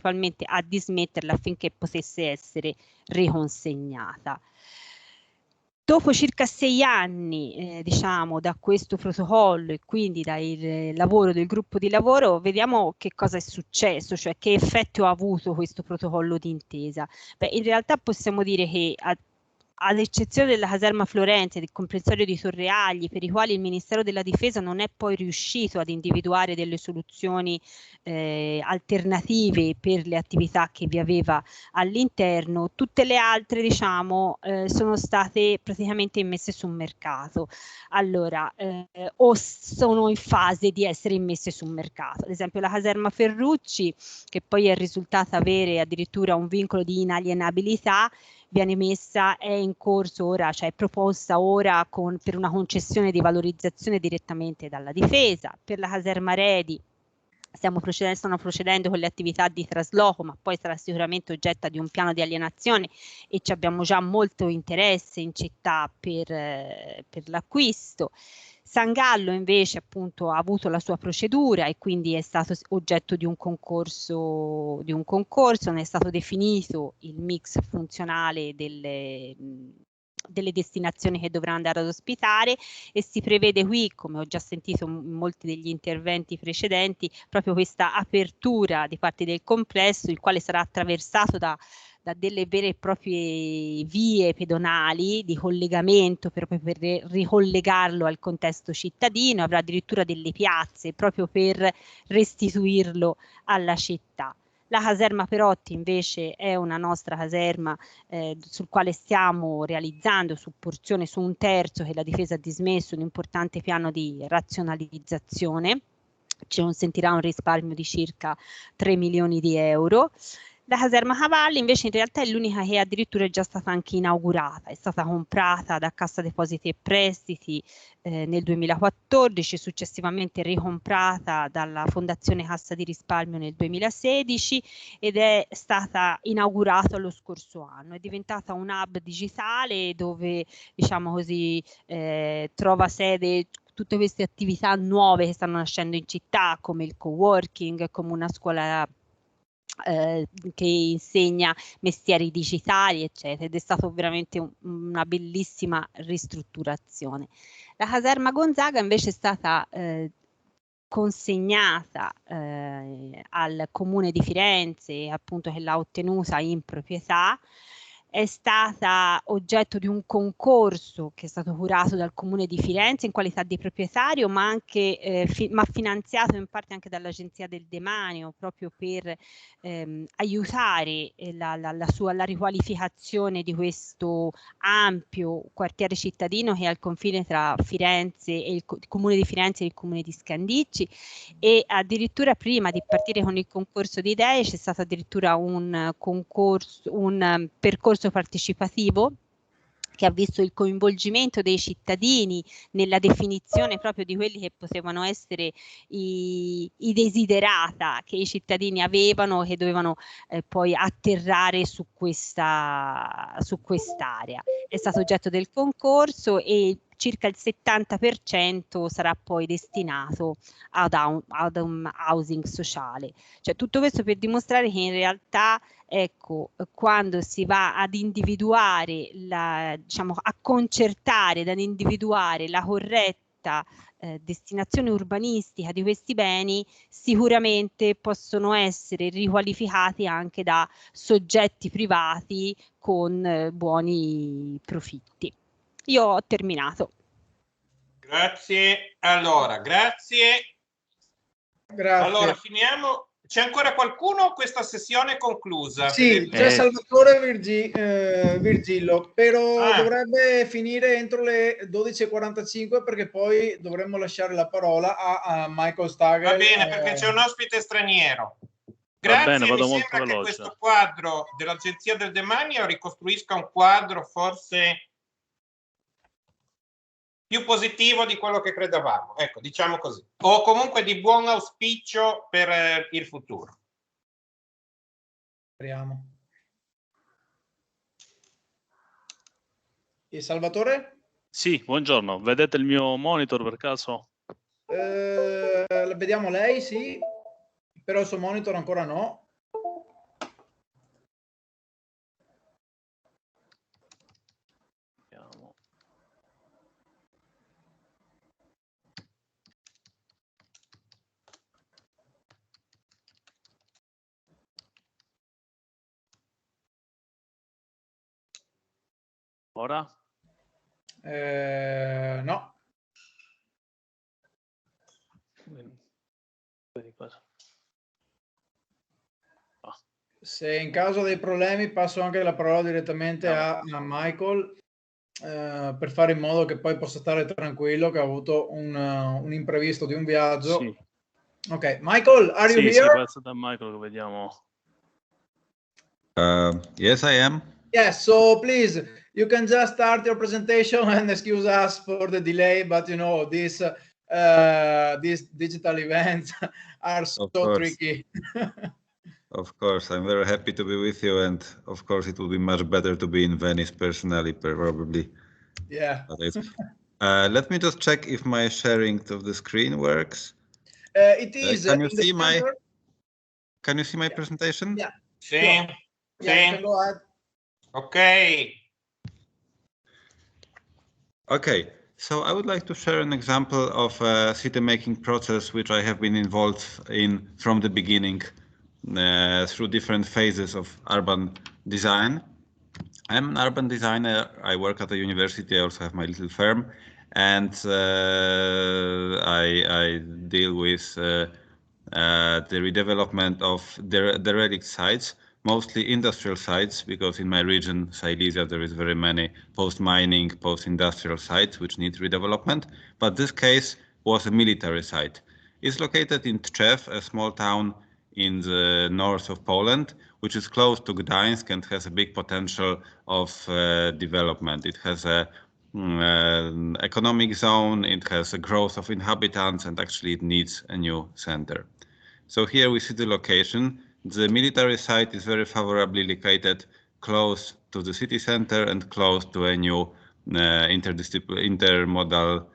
eventualmente a dismetterla affinché potesse essere riconsegnata. Dopo circa 6 anni, diciamo, da questo protocollo e quindi dal lavoro del gruppo di lavoro, vediamo che cosa è successo, cioè che effetto ha avuto questo protocollo d'intesa. Beh, in realtà possiamo dire che ad eccezione della caserma Florenzi e del comprensorio di Torreagli, per i quali il Ministero della Difesa non è poi riuscito ad individuare delle soluzioni alternative per le attività che vi aveva all'interno, tutte le altre, diciamo, sono state praticamente immesse sul mercato. Allora, o sono in fase di essere immesse sul mercato. Ad esempio la caserma Ferrucci, che poi è risultata avere addirittura un vincolo di inalienabilità, viene messa, è in corso ora, cioè è proposta ora per una concessione di valorizzazione direttamente dalla difesa. Per la caserma Redi stanno procedendo con le attività di trasloco, ma poi sarà sicuramente oggetto di un piano di alienazione e ci abbiamo già molto interesse in città per l'acquisto. San Gallo invece appunto ha avuto la sua procedura e quindi è stato oggetto di un concorso, ne è stato definito il mix funzionale delle destinazioni che dovrà andare ad ospitare e si prevede qui, come ho già sentito in molti degli interventi precedenti, proprio questa apertura di parte del complesso, il quale sarà attraversato da delle vere e proprie vie pedonali di collegamento proprio per ricollegarlo al contesto cittadino, avrà addirittura delle piazze proprio per restituirlo alla città. La caserma Perotti invece è una nostra caserma sul quale stiamo realizzando su porzione, su un terzo che la difesa ha dismesso, un importante piano di razionalizzazione, ci consentirà un risparmio di circa 3 milioni di euro. La caserma Cavalli invece in realtà è l'unica che addirittura è già stata anche inaugurata, è stata comprata da Cassa Depositi e Prestiti nel 2014, successivamente ricomprata dalla Fondazione Cassa di Risparmio nel 2016 ed è stata inaugurata lo scorso anno. È diventata un hub digitale dove, diciamo così, trova sede tutte queste attività nuove che stanno nascendo in città, come il coworking, come una scuola che insegna mestieri digitali, eccetera, ed è stato veramente una bellissima ristrutturazione. La caserma Gonzaga invece è stata consegnata al Comune di Firenze, appunto, che l'ha ottenuta in proprietà. È stata oggetto di un concorso che è stato curato dal Comune di Firenze in qualità di proprietario, ma anche ma finanziato in parte anche dall'Agenzia del Demanio, proprio per aiutare la riqualificazione di questo ampio quartiere cittadino che è al confine tra Firenze e il Comune di Firenze e il Comune di Scandicci, e addirittura prima di partire con il concorso di idee c'è stato addirittura un percorso partecipativo che ha visto il coinvolgimento dei cittadini nella definizione proprio di quelli che potevano essere i desiderata che i cittadini avevano, che dovevano poi atterrare su quest'area. È stato oggetto del concorso e circa il 70% sarà poi destinato ad un housing sociale. Cioè, tutto questo per dimostrare che in realtà, ecco, quando si va ad individuare, diciamo, a concertare, ad individuare la corretta destinazione urbanistica di questi beni, sicuramente possono essere riqualificati anche da soggetti privati con buoni profitti. Io ho terminato. Grazie. Allora, grazie. Grazie. Allora, finiamo. C'è ancora qualcuno o questa sessione è conclusa? Sì, c'è Salvatore Virgillo, però dovrebbe finire entro le 12:45 perché poi dovremmo lasciare la parola a Michael Stagel. Va bene, perché c'è un ospite straniero. Grazie, bene, vado mi molto sembra veloce. che questo quadro dell'Agenzia del Demanio ricostruisca un quadro forse più positivo di quello che credevamo, ecco, diciamo così, o comunque di buon auspicio per il futuro. Speriamo. E Salvatore? Sì, buongiorno, vedete il mio monitor per caso? Vediamo lei, sì, però il suo monitor ancora no. Ora? No. Se in caso dei problemi passo anche la parola direttamente a Michael per fare in modo che poi possa stare tranquillo che ha avuto un imprevisto di un viaggio. Sì. Ok, Michael, are you here? Sì, passa da Michael che vediamo. Yes, I am. Yes, so please, you can just start your presentation and excuse us for the delay, but you know, these digital events are so tricky. Of course, I'm very happy to be with you, and of course it would be much better to be in Venice personally, probably. Yeah. Let me just check if my sharing of the screen works. It is. Can you see my? Can you see my presentation? Yeah. Sì. Yeah, you can go ahead. Okay. Okay. So I would like to share an example of a city-making process which I have been involved in from the beginning through different phases of urban design. I'm an urban designer. I work at a university. I also have my little firm, and I deal with the redevelopment of derelict sites, mostly industrial sites, because in my region, Silesia, there is very many post-mining, post-industrial sites which need redevelopment. But this case was a military site. It's located in Tczew, a small town in the north of Poland, which is close to Gdańsk and has a big potential of development. It has a economic zone, it has a growth of inhabitants, and actually it needs a new center. So here we see the location. The military site is very favorably located close to the city center and close to a new intermodal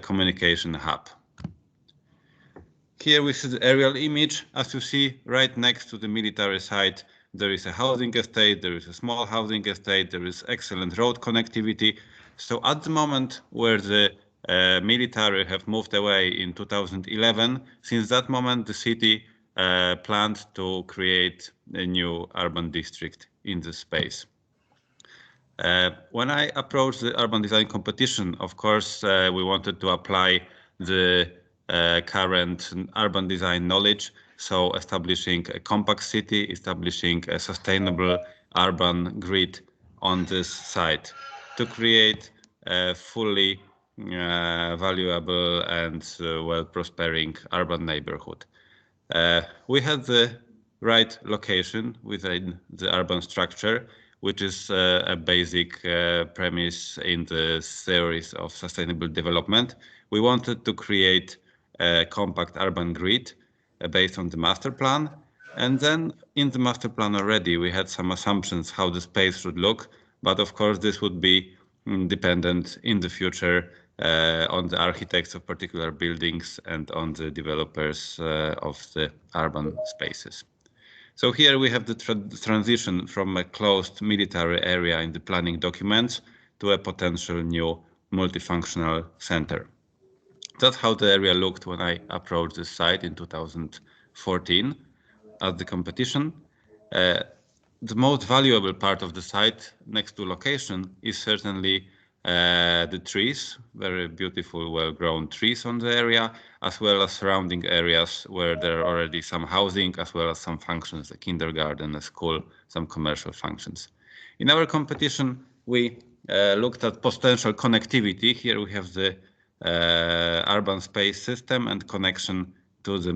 communication hub. Here we see the aerial image. As you see, right next to the military site, there is a housing estate, there is a small housing estate, there is excellent road connectivity. So at the moment where the military have moved away in 2011, since that moment the city planned to create a new urban district in this space. When I approached the urban design competition, of course, we wanted to apply the current urban design knowledge, so establishing a compact city, establishing a sustainable urban grid on this site to create a fully valuable and well-prospering urban neighborhood. We had the right location within the urban structure, which is a basic premise in the theories of sustainable development. We wanted to create a compact urban grid based on the master plan. And then in the master plan already, we had some assumptions how the space should look. But of course, this would be dependent in the future on the architects of particular buildings and on the developers of the urban spaces. So here we have the transition from a closed military area in the planning documents to a potential new multifunctional center. That's how the area looked when I approached this site in 2014 at the competition. The most valuable part of the site next to location is certainly the trees, very beautiful, well-grown trees on the area, as well as surrounding areas where there are already some housing, as well as some functions, a kindergarten, a school, some commercial functions. In our competition, we looked at potential connectivity. Here we have the urban space system and connection to the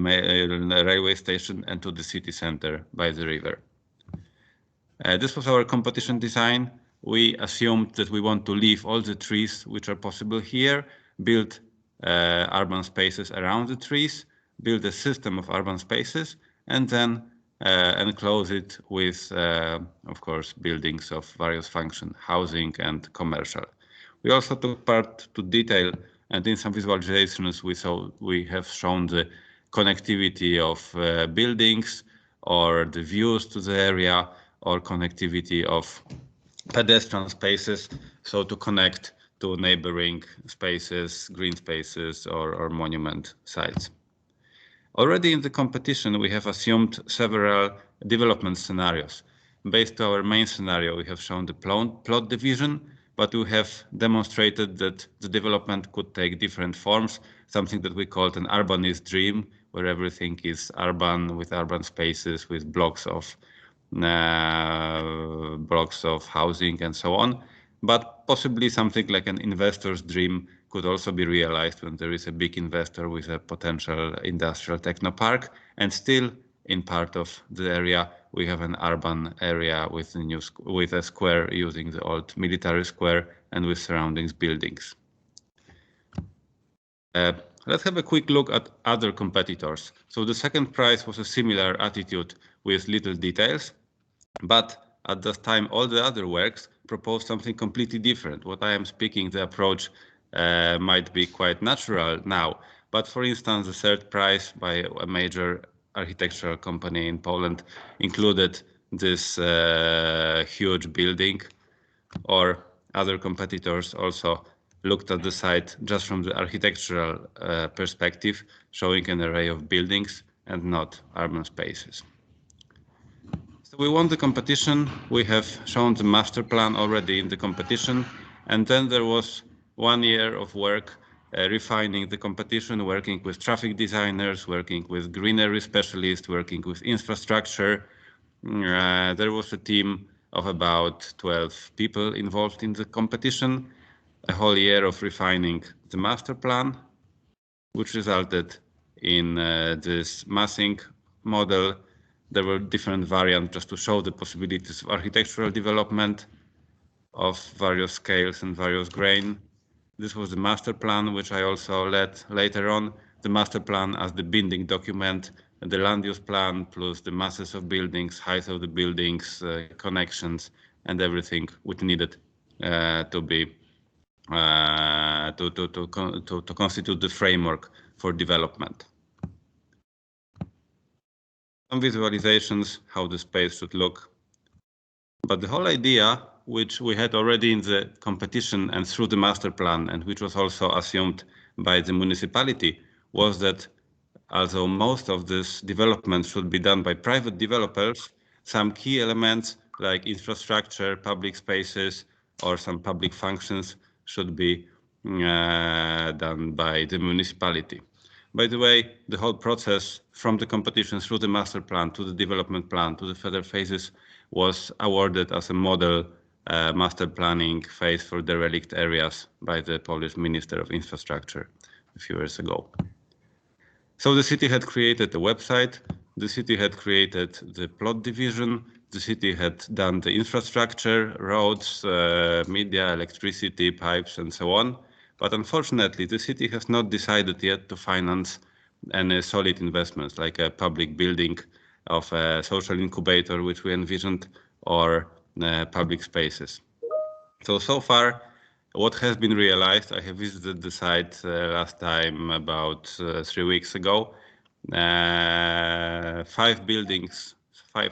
railway station and to the city center by the river. This was our competition design. We assumed that we want to leave all the trees which are possible here, build urban spaces around the trees, build a system of urban spaces, and then enclose it with, of course, buildings of various function, housing and commercial. We also took part to detail, and in some visualizations we have shown the connectivity of buildings or the views to the area, or connectivity of pedestrian spaces, so to connect to neighboring spaces, green spaces, or monument sites. Already in the competition, we have assumed several development scenarios. Based on our main scenario, we have shown the plot division, but we have demonstrated that the development could take different forms, something that we called an urbanist dream, where everything is urban, with urban spaces, with blocks of housing and so on. But possibly something like an investor's dream could also be realized when there is a big investor with a potential industrial technopark, and still in part of the area we have an urban area with a square using the old military square and with surroundings buildings. Let's have a quick look at other competitors. So the second prize was a similar attitude with little details, but at that time all the other works proposed something completely different. What I am speaking, the approach might be quite natural now, but for instance the third prize by a major architectural company in Poland included this huge building, or other competitors also looked at the site just from the architectural perspective, showing an array of buildings and not urban spaces. So we won the competition. We have shown the master plan already in the competition, and then there was 1 year of work refining the competition, working with traffic designers, working with greenery specialists, working with infrastructure. There was a team of about 12 people involved in the competition, a whole year of refining the master plan, which resulted in this massing model. There were different variants just to show the possibilities of architectural development of various scales and various grain. This was the master plan, which I also led later on. The master plan as the binding document, the land use plan, plus the masses of buildings, height of the buildings, connections, and everything which needed to constitute the framework for development. Some visualizations how the space should look. But the whole idea, which we had already in the competition and through the master plan, and which was also assumed by the municipality, was that although most of this development should be done by private developers, some key elements like infrastructure, public spaces, or some public functions should be done by the municipality. By the way, the whole process from the competition through the master plan to the development plan to the further phases was awarded as a model master planning phase for derelict areas by the Polish Minister of Infrastructure a few years ago. So the city had created a website, the city had created the plot division, the city had done the infrastructure, roads, media, electricity, pipes, and so on. But unfortunately, the city has not decided yet to finance any solid investments, like a public building of a social incubator, which we envisioned, or public spaces. So far, what has been realized, I have visited the site last time about 3 weeks ago. 5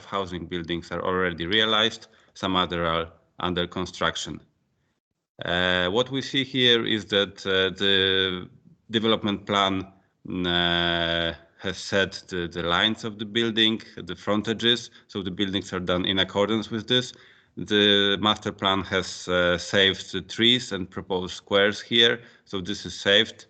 housing buildings are already realized, some other are under construction. What we see here is that the development plan has set the lines of the building, the frontages, so the buildings are done in accordance with this. The master plan has saved the trees and proposed squares here, so this is saved,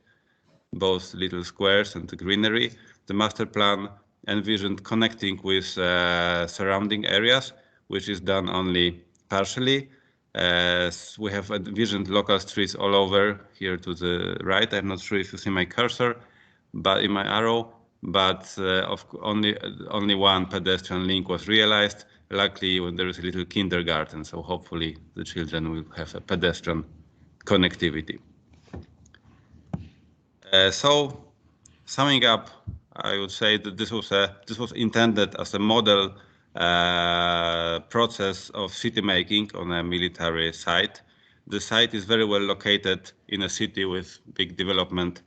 both little squares and the greenery. The master plan envisioned connecting with surrounding areas, which is done only partially. We have envisioned local streets all over here to the right. I'm not sure if you see my cursor, but in my arrow, but only one pedestrian link was realized. Luckily, when there is a little kindergarten, so hopefully the children will have a pedestrian connectivity. So, summing up, I would say that this was intended as a model process of city making on a military site. The site is very well located in a city with big development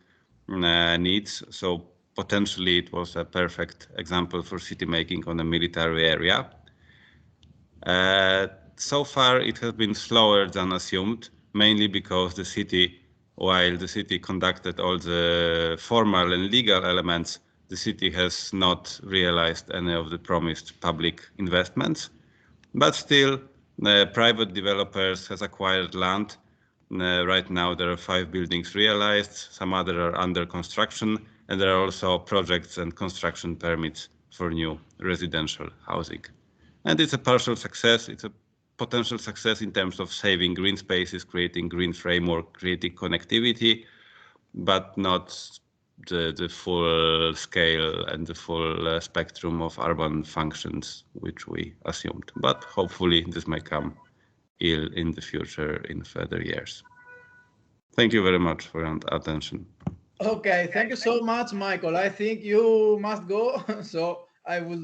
needs, so potentially it was a perfect example for city making on a military area. So far it has been slower than assumed, mainly because the city, while the city conducted all the formal and legal elements, the city has not realized any of the promised public investments. But still, Private developers has acquired land. Right now there are 5 buildings realized, some other are under construction, and there are also projects and construction permits for new residential housing. And it's a partial success. It's a potential success in terms of saving green spaces, creating green framework, creating connectivity, but not the full scale and the full spectrum of urban functions which we assumed. But hopefully this may come in the future in further years. Thank you very much for your attention. Okay, thank you so much, Michael. I think you must go, so I would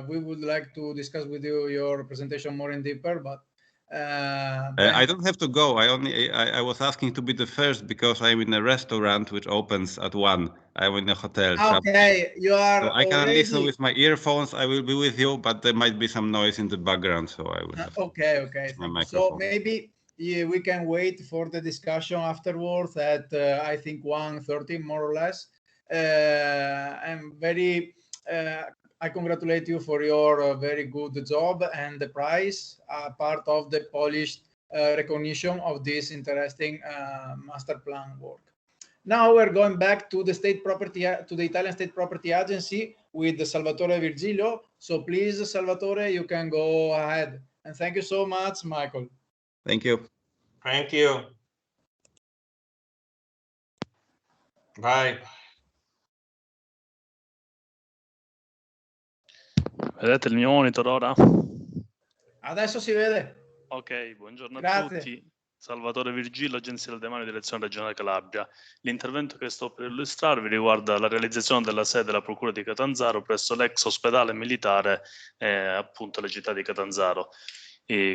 we would like to discuss with you your presentation more in deeper, but I don't have to go. I was asking to be the first because I'm in a restaurant which opens at 1. I'm in a hotel. Okay, you are. So I can listen with my earphones. I will be with you, but there might be some noise in the background, so I will have okay. So maybe we can wait for the discussion afterwards at I think 1:30 more or less. I'm very. I congratulate you for your very good job and the prize, part of the Polish recognition of this interesting master plan work. Now we're going back to the state property, to the Italian State Property Agency with Salvatore Virgilio. So please, Salvatore, you can go ahead. And thank you so much, Michael. Thank you. Thank you. Bye. Vedete il mio monitor ora? Adesso si vede. Ok, buongiorno Grazie. a tutti. Salvatore Virgilio, Agenzia del Demanio, Direzione Regionale Calabria. L'intervento che sto per illustrarvi riguarda la realizzazione della sede della Procura di Catanzaro presso l'ex ospedale militare, appunto la città di Catanzaro.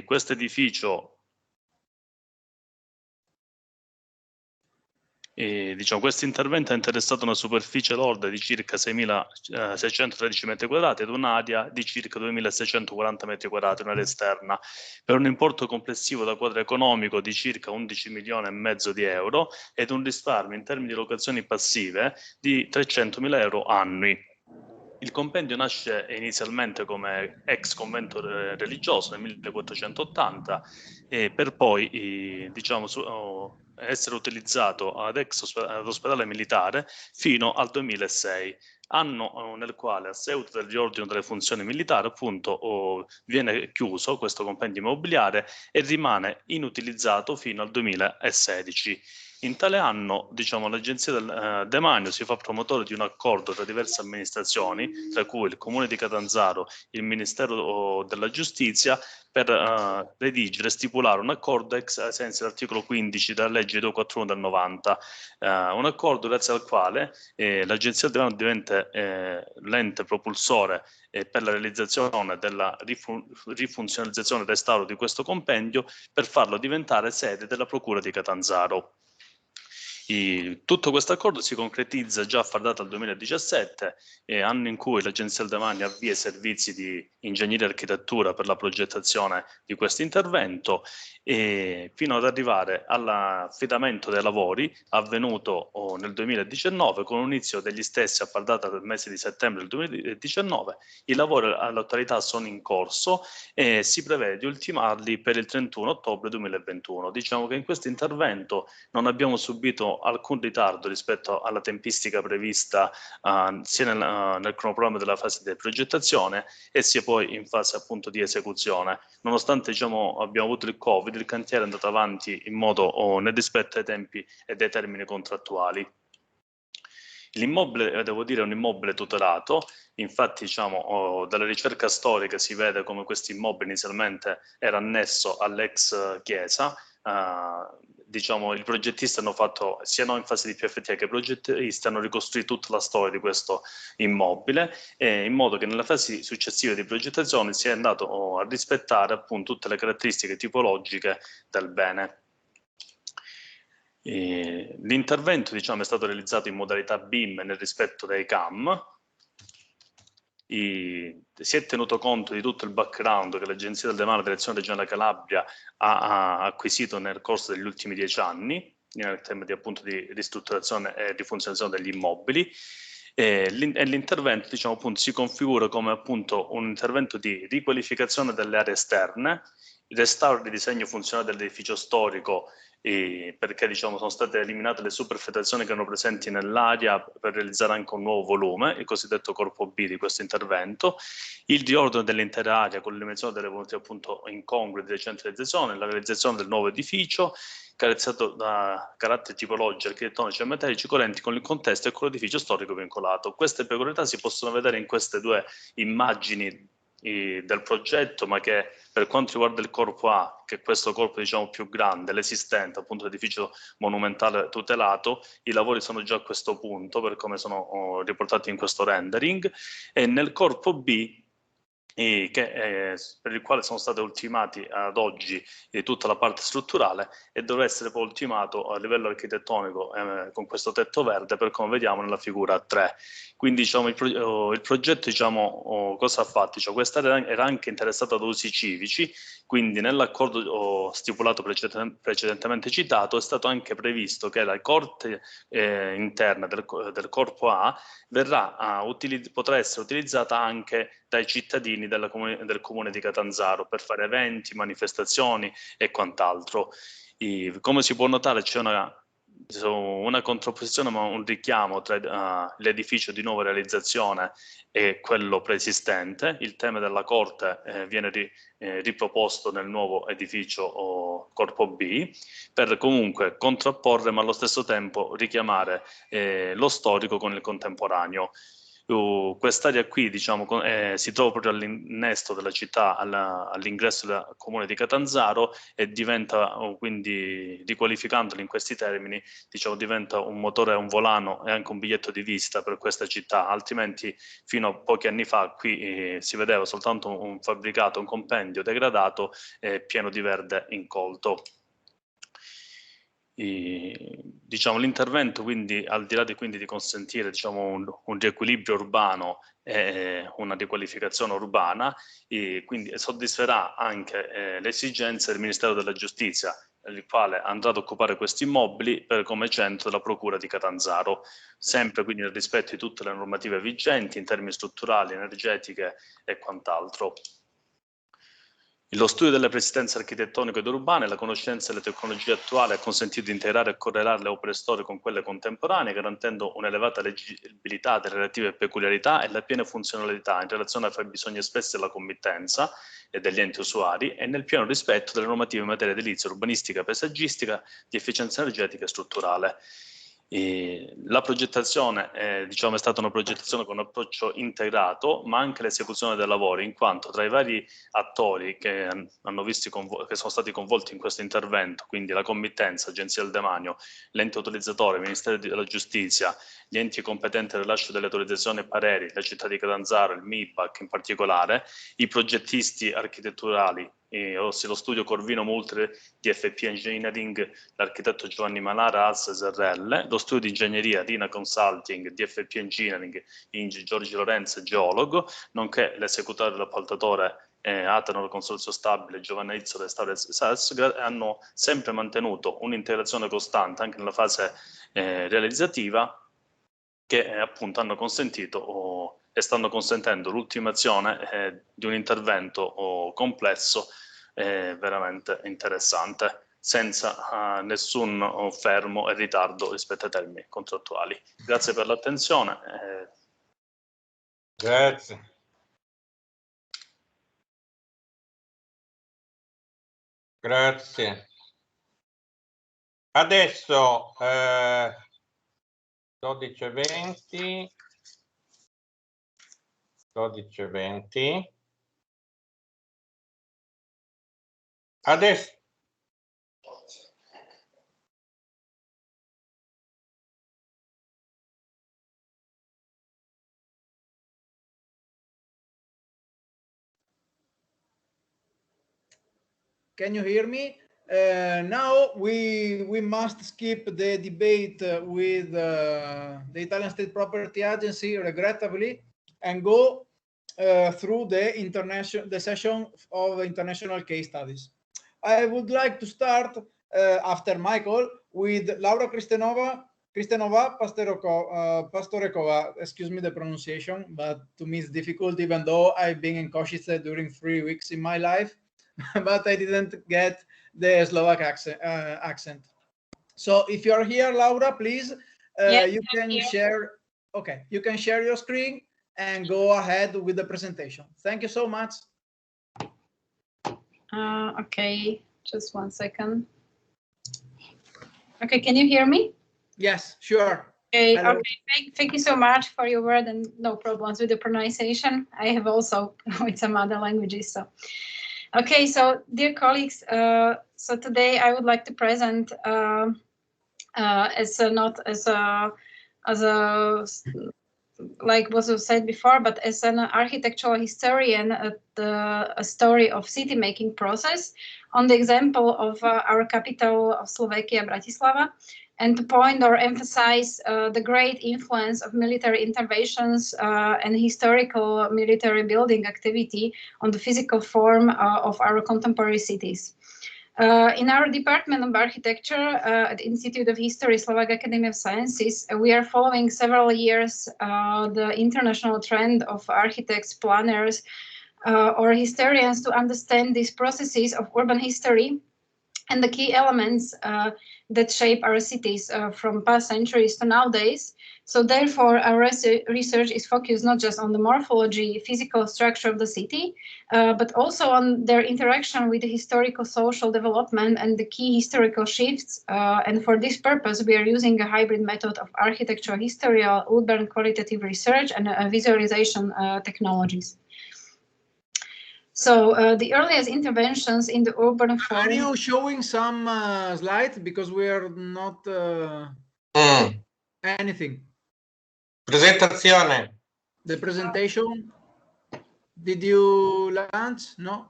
Questo edificio questo intervento ha interessato una superficie lorda di circa 6.613 metri quadrati ed un'area di circa 2.640 metri quadrati, un'area esterna, per un importo complessivo da quadro economico di circa 11 milioni e mezzo di euro ed un risparmio in termini di locazioni passive di 300.000 euro annui. Il compendio nasce inizialmente come ex convento religioso nel 1480 per poi essere utilizzato ad ospedale militare fino al 2006, anno nel quale, a seguito del riordino delle funzioni militari, appunto viene chiuso questo compendio immobiliare e rimane inutilizzato fino al 2016. In tale anno, l'Agenzia del Demanio si fa promotore di un accordo tra diverse amministrazioni, tra cui il Comune di Catanzaro, il Ministero della Giustizia, per redigere e stipulare un accordo ai sensi dell'articolo 15 della legge 241 del 90, un accordo grazie al quale l'Agenzia del Demanio diventa l'ente propulsore per la realizzazione della rifunzionalizzazione e restauro di questo compendio per farlo diventare sede della Procura di Catanzaro. Tutto questo accordo si concretizza già a far data al 2017, anno in cui l'Agenzia del Demanio avvia i servizi di ingegneria e architettura per la progettazione di questo intervento, fino ad arrivare all'affidamento dei lavori avvenuto nel 2019, con un inizio degli stessi a far data del mese di settembre del 2019. I lavori all'attualità sono in corso e si prevede di ultimarli per il 31 ottobre 2021. Diciamo che in questo intervento non abbiamo subito alcun ritardo rispetto alla tempistica prevista sia nel cronoprogramma della fase di progettazione e sia poi in fase appunto di esecuzione. Nonostante abbiamo avuto il Covid, il cantiere è andato avanti in modo nel rispetto ai tempi e dei termini contrattuali. L'immobile, devo dire, è un immobile tutelato. Infatti, dalla ricerca storica si vede come questo immobile inizialmente era annesso all'ex chiesa. I progettisti hanno fatto, sia noi in fase di PFT che i progettisti hanno ricostruito tutta la storia di questo immobile, in modo che nella fase successiva di progettazione si è andato a rispettare appunto tutte le caratteristiche tipologiche del bene. L'intervento è stato realizzato in modalità BIM nel rispetto dei CAM. Si è tenuto conto di tutto il background che l'Agenzia del Demanio, Direzione Regionale Calabria, ha acquisito nel corso degli ultimi 10 anni, nel tema di ristrutturazione e rifunzionalizzazione degli immobili. E l'intervento, diciamo, appunto, si configura come appunto un intervento di riqualificazione delle aree esterne, il restauro di disegno funzionale dell'edificio storico, perché diciamo sono state eliminate le superfetazioni che erano presenti nell'area per realizzare anche un nuovo volume, il cosiddetto corpo B di questo intervento, il riordino dell'intera area con l'eliminazione delle volontà appunto incongrue di decentralizzazione, la realizzazione del nuovo edificio, caratterizzato da caratteri tipologici, architettonici e metallici coerenti con il contesto e con l'edificio storico vincolato. Queste peculiarità si possono vedere in queste due immagini del progetto, ma che per quanto riguarda il corpo A, che è questo corpo diciamo più grande, l'esistente, appunto l'edificio monumentale tutelato, i lavori sono già a questo punto per come sono riportati in questo rendering, e nel corpo B per il quale sono state ultimati ad oggi tutta la parte strutturale e dovrà essere poi ultimato a livello architettonico con questo tetto verde, per come vediamo nella figura 3. Quindi diciamo, il progetto diciamo, cosa ha fatto? Cioè, quest'area era anche interessata ad usi civici, quindi nell'accordo stipulato precedentemente citato è stato anche previsto che la corte interna del corpo A potrà essere utilizzata anche dai cittadini del comune di Catanzaro per fare eventi, manifestazioni e quant'altro. Come si può notare c'è una contrapposizione, ma un richiamo tra l'edificio di nuova realizzazione e quello preesistente. Il tema della corte viene riproposto nel nuovo edificio corpo B, per comunque contrapporre ma allo stesso tempo richiamare lo storico con il contemporaneo. Quest'area qui diciamo, si trova proprio all'innesto della città, all'ingresso del comune di Catanzaro, e diventa quindi, riqualificandolo in questi termini, diciamo, diventa un motore, un volano e anche un biglietto di visita per questa città. Altrimenti fino a pochi anni fa qui si vedeva soltanto un fabbricato, un compendio degradato pieno di verde incolto. Diciamo, l'intervento quindi, al di là di consentire diciamo, un riequilibrio urbano e una riqualificazione urbana, quindi soddisferà anche le esigenze del Ministero della Giustizia, il quale andrà ad occupare questi immobili come centro della Procura di Catanzaro, sempre quindi nel rispetto di tutte le normative vigenti in termini strutturali, energetiche e quant'altro. Lo studio delle preesistenze architettoniche ed urbane, la conoscenza delle tecnologie attuali ha consentito di integrare e correlare le opere storiche con quelle contemporanee, garantendo un'elevata leggibilità delle relative peculiarità e la piena funzionalità in relazione ai fabbisogni espressi della committenza e degli enti usuari, e nel pieno rispetto delle normative in materia edilizia, urbanistica, paesaggistica, di efficienza energetica e strutturale. La progettazione diciamo, è stata una progettazione con un approccio integrato, ma anche l'esecuzione dei lavori, in quanto tra i vari attori che sono stati coinvolti in questo intervento, quindi la committenza, Agenzia del Demanio, l'ente utilizzatore, Ministero della Giustizia, gli enti competenti al rilascio delle autorizzazioni e pareri, la città di Catanzaro, il MIBAC in particolare, i progettisti architetturali, ossia lo studio Corvino Multre DFP Engineering, l'architetto Giovanni Malara AS SRL, lo studio di ingegneria Dina Consulting DFP Engineering, Giorgi Lorenzo geologo, nonché l'esecutore dell'appaltatore Atenor Consorzio Stabile Giovanna Izzo Restauro SAS, hanno sempre mantenuto un'integrazione costante anche nella fase realizzativa, che appunto hanno consentito e stanno consentendo l'ultimazione di un intervento complesso veramente interessante, senza nessun fermo e ritardo rispetto ai termini contrattuali. Grazie per l'attenzione. Grazie. Grazie. Adesso 12:20. 12:20. Adesso Can you hear me? Now we must skip the debate with the Italian State Property Agency, regrettably, and go through the session of international case studies. I would like to start after Michael with Laura Kristenova, Kristenova Pastorekova, excuse me the pronunciation, but to me it's difficult, even though I've been in Košice during 3 weeks in my life, but I didn't get the Slovak accent. So if you're here, Laura, please, yes, you can share. Okay, you can share your screen and go ahead with the presentation. Thank you so much. Okay, just 1 second. Okay, can you hear me? Yes, sure. Okay, okay. Thank you so much for your word, and no problems with the pronunciation. I have also with some other languages. So, okay, so dear colleagues, so today I would like to present like was said before, but as an architectural historian, a story of city making process on the example of our capital of Slovakia, Bratislava, and to point or emphasize the great influence of military interventions and historical military building activity on the physical form of our contemporary cities. In our Department of Architecture at the Institute of History, Slovak Academy of Sciences, we are following several years the international trend of architects, planners, or historians to understand these processes of urban history and the key elements that shape our cities from past centuries to nowadays. So therefore, our research is focused not just on the morphology, physical structure of the city, but also on their interaction with the historical social development and the key historical shifts. And for this purpose, we are using a hybrid method of architectural historical, urban qualitative research and visualization technologies. So the earliest interventions in the urban form. Are you showing some slides, because we are not anything? Presentazione. The presentation. Did you launch? No.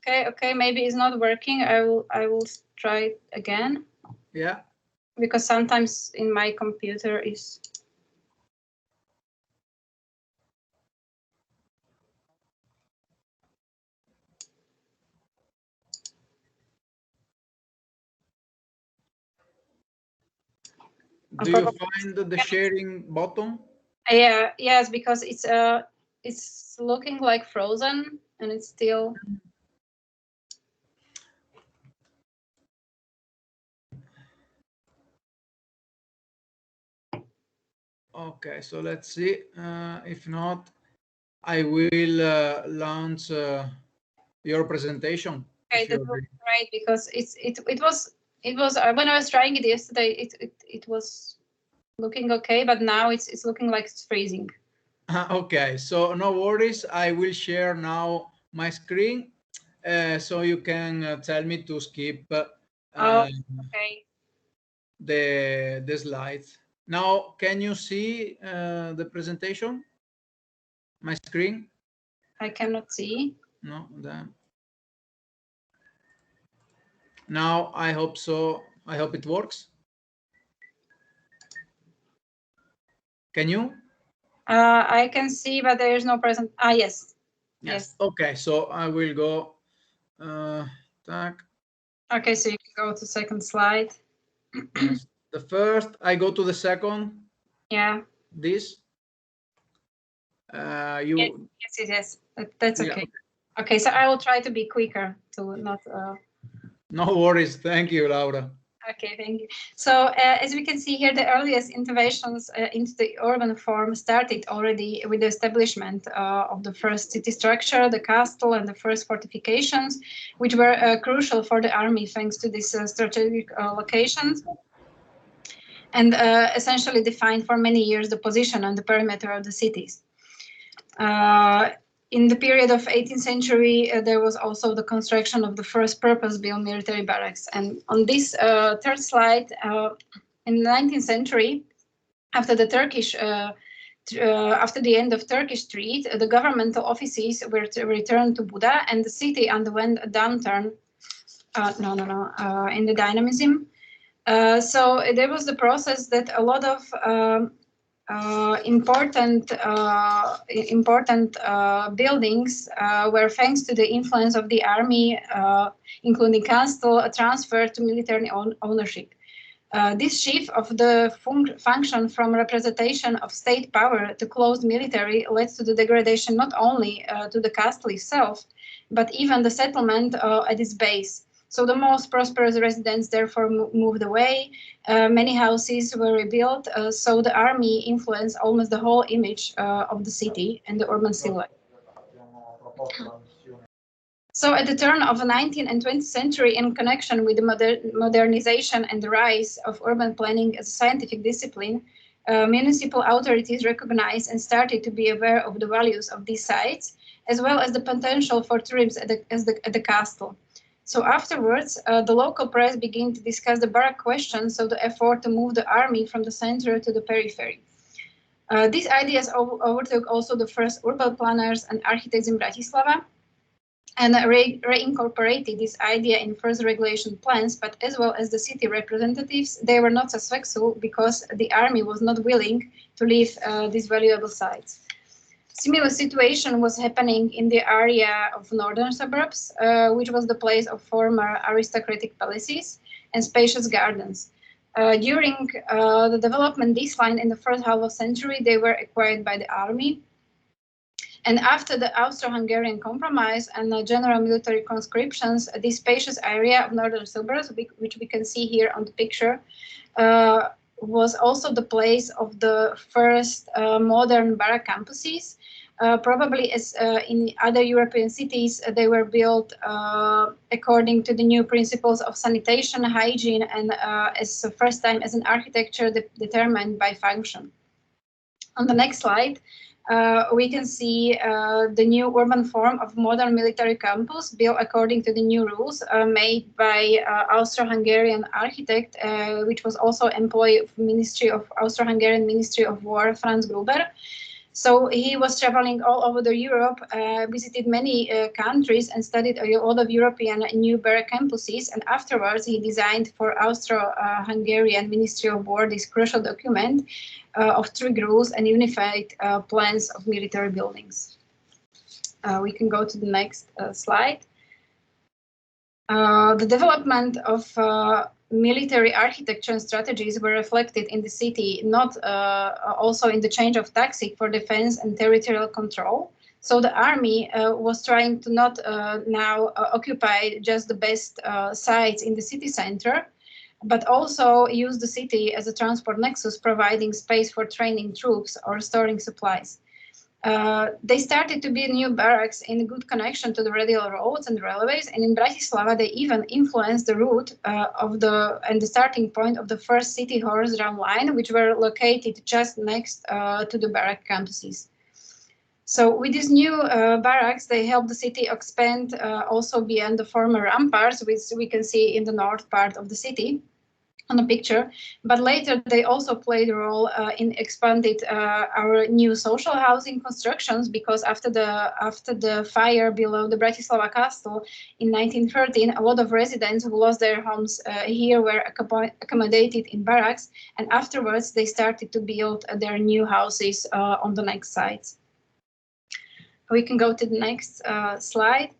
Okay. Maybe it's not working. I will try it again. Yeah. Because sometimes in my computer is. Do you find the sharing button? Yeah, yes, because it's looking like frozen and it's still. Okay, so let's see. If not, I will launch your presentation. Okay, that was right, because it was when I was trying it yesterday, it was looking okay, but now it's looking like it's freezing. Okay, so no worries. I will share now my screen, so you can tell me to skip okay. the slides. Now, can you see the presentation? My screen? I cannot see. No, then. Now, I hope so. I hope it works. Can you? I can see, but there is no present. Yes. Okay, so I will go. Okay, so you can go to second slide. Yes. The first, I go to the second. Yeah. This. Yes. That's okay. Yeah. Okay, so I will try to be quicker to not. No worries. Thank you, Laura. Okay, thank you. So as we can see here, the earliest interventions into the urban form started already with the establishment of the first city structure, the castle, and the first fortifications, which were crucial for the army thanks to these strategic locations, and essentially defined for many years the position and the perimeter of the cities. In the period of 18th century, there was also the construction of the first purpose-built military barracks. And on this third slide, in the 19th century, after the end of Turkish Street, the governmental offices were returned to Buda, and the city underwent a downturn. In the dynamism. So there was the process that a lot of important buildings were, thanks to the influence of the army, including castle, transferred to military ownership. This shift of the function from representation of state power to closed military led to the degradation not only to the castle itself, but even the settlement at its base. So the most prosperous residents therefore moved away. Many houses were rebuilt, so the army influenced almost the whole image of the city and the urban silhouette. So at the turn of the 19th and 20th century, in connection with the modernization and the rise of urban planning as a scientific discipline, municipal authorities recognized and started to be aware of the values of these sites, as well as the potential for tourism at the castle. So afterwards, the local press began to discuss the barrack question, so the effort to move the army from the center to the periphery. These ideas overtook also the first urban planners and architects in Bratislava, and reincorporated this idea in first regulation plans, but as well as the city representatives, they were not successful because the army was not willing to leave these valuable sites. Similar situation was happening in the area of northern suburbs, which was the place of former aristocratic palaces and spacious gardens. During the development decline in the first half of the century, they were acquired by the army. And after the Austro-Hungarian compromise and the general military conscriptions, this spacious area of northern suburbs, which we can see here on the picture, was also the place of the first modern barrack campuses. Probably as in other European cities, they were built according to the new principles of sanitation, hygiene, and as the first time as an architecture determined by function. On the next slide, we can see the new urban form of modern military campus built according to the new rules made by Austro-Hungarian architect, which was also employee of Austro-Hungarian Ministry of War, Franz Gruber. So he was traveling all over Europe, visited many countries and studied a lot of European new barrack campuses. And afterwards, he designed for Austro-Hungarian Ministry of War this crucial document of strict rules and unified plans of military buildings. We can go to the next slide. The development of military architecture and strategies were reflected in the city, not also in the change of tactics for defense and territorial control. So the army was trying to not now occupy just the best sites in the city center, but also use the city as a transport nexus, providing space for training troops or storing supplies. They started to build new barracks in good connection to the radial roads and railways, and in Bratislava they even influenced the route and the starting point of the first city horse tram line, which were located just next to the barrack campuses. So with these new barracks, they helped the city expand also beyond the former ramparts, which we can see in the north part of the city on the picture, but later they also played a role in expanded our new social housing constructions, because after the fire below the Bratislava castle in 1913, a lot of residents who lost their homes here were accommodated in barracks, and afterwards they started to build their new houses on the next sites. We can go to the next slide.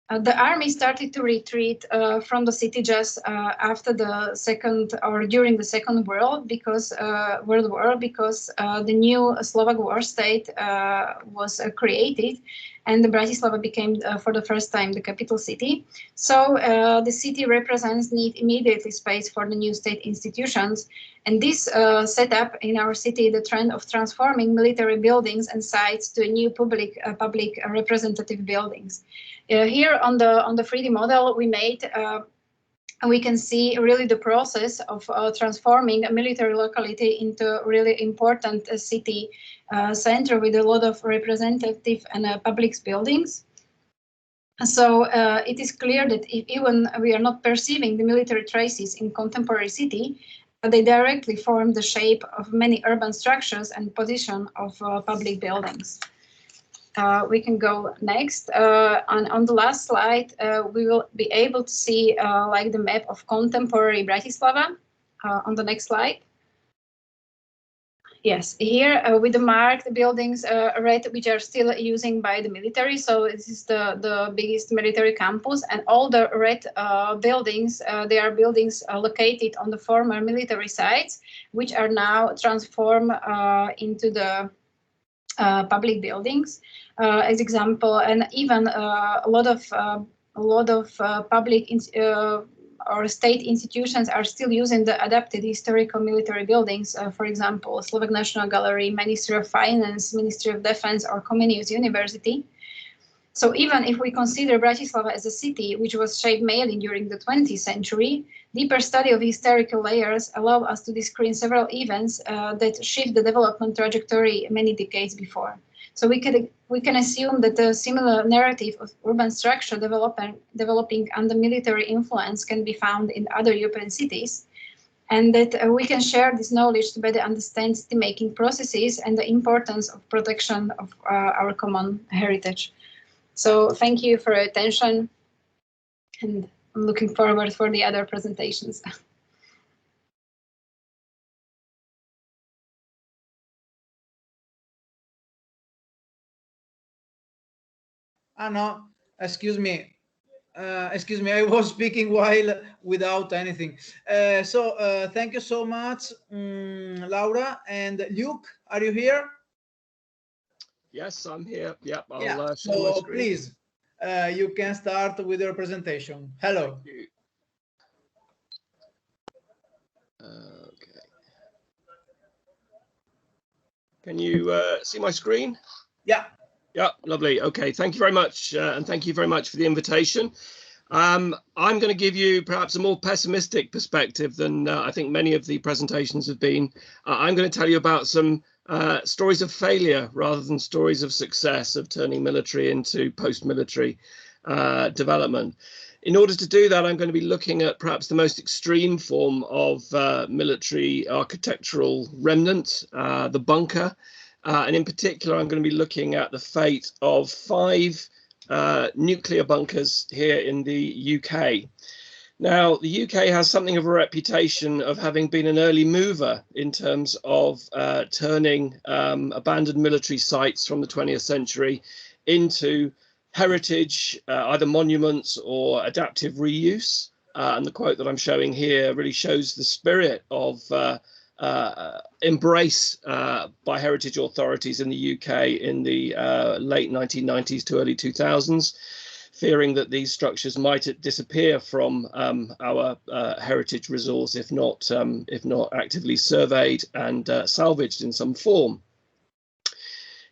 The army started to retreat from the city just after the during the Second World War, because the new Slovak war state was created, and the Bratislava became for the first time the capital city. So the city represents need immediately space for the new state institutions, and this set up in our city the trend of transforming military buildings and sites to a new public representative buildings. Here on the 3D model we made, we can see really the process of transforming a military locality into a really important city center with a lot of representative and public buildings. So it is clear that even we are not perceiving the military traces in contemporary city, they directly form the shape of many urban structures and position of public buildings. We can go next. On the last slide, we will be able to see like the map of contemporary Bratislava. On the next slide. Yes, here with the marked buildings red, which are still using by the military. So this is the biggest military campus, and all the red buildings, they are buildings located on the former military sites, which are now transformed into the public buildings, as example, and even a lot of public or state institutions are still using the adapted historical military buildings, for example, Slovak National Gallery, Ministry of Finance, Ministry of Defense, or Comenius University. So even if we consider Bratislava as a city which was shaped mainly during the 20th century, deeper study of historical layers allow us to discern several events that shift the development trajectory many decades before. So we can assume that a similar narrative of urban structure developing under military influence can be found in other European cities, and that we can share this knowledge to better understand city-making processes and the importance of protection of our common heritage. So thank you for your attention, and I'm looking forward for the other presentations. No, excuse me. I was speaking while without anything. Thank you so much, Laura. And Luke, are you here? Yes, I'm here. Yep, I'll yeah. share my So screen. please, you can start with your presentation. Hello. Okay. Can you see my screen? Yeah. Yeah, lovely. Okay, thank you very much, and thank you very much for the invitation. I'm going to give you perhaps a more pessimistic perspective than I think many of the presentations have been. I'm going to tell you about some stories of failure rather than stories of success of turning military into post-military development. In order to do that, I'm going to be looking at perhaps the most extreme form of military architectural remnant, the bunker. And in particular, I'm going to be looking at the fate of 5 nuclear bunkers here in the UK. Now, the UK has something of a reputation of having been an early mover in terms of turning abandoned military sites from the 20th century into heritage, either monuments or adaptive reuse. And the quote that I'm showing here really shows the spirit of embrace by heritage authorities in the UK in the late 1990s to early 2000s, fearing that these structures might disappear from our heritage resource if not actively surveyed and salvaged in some form.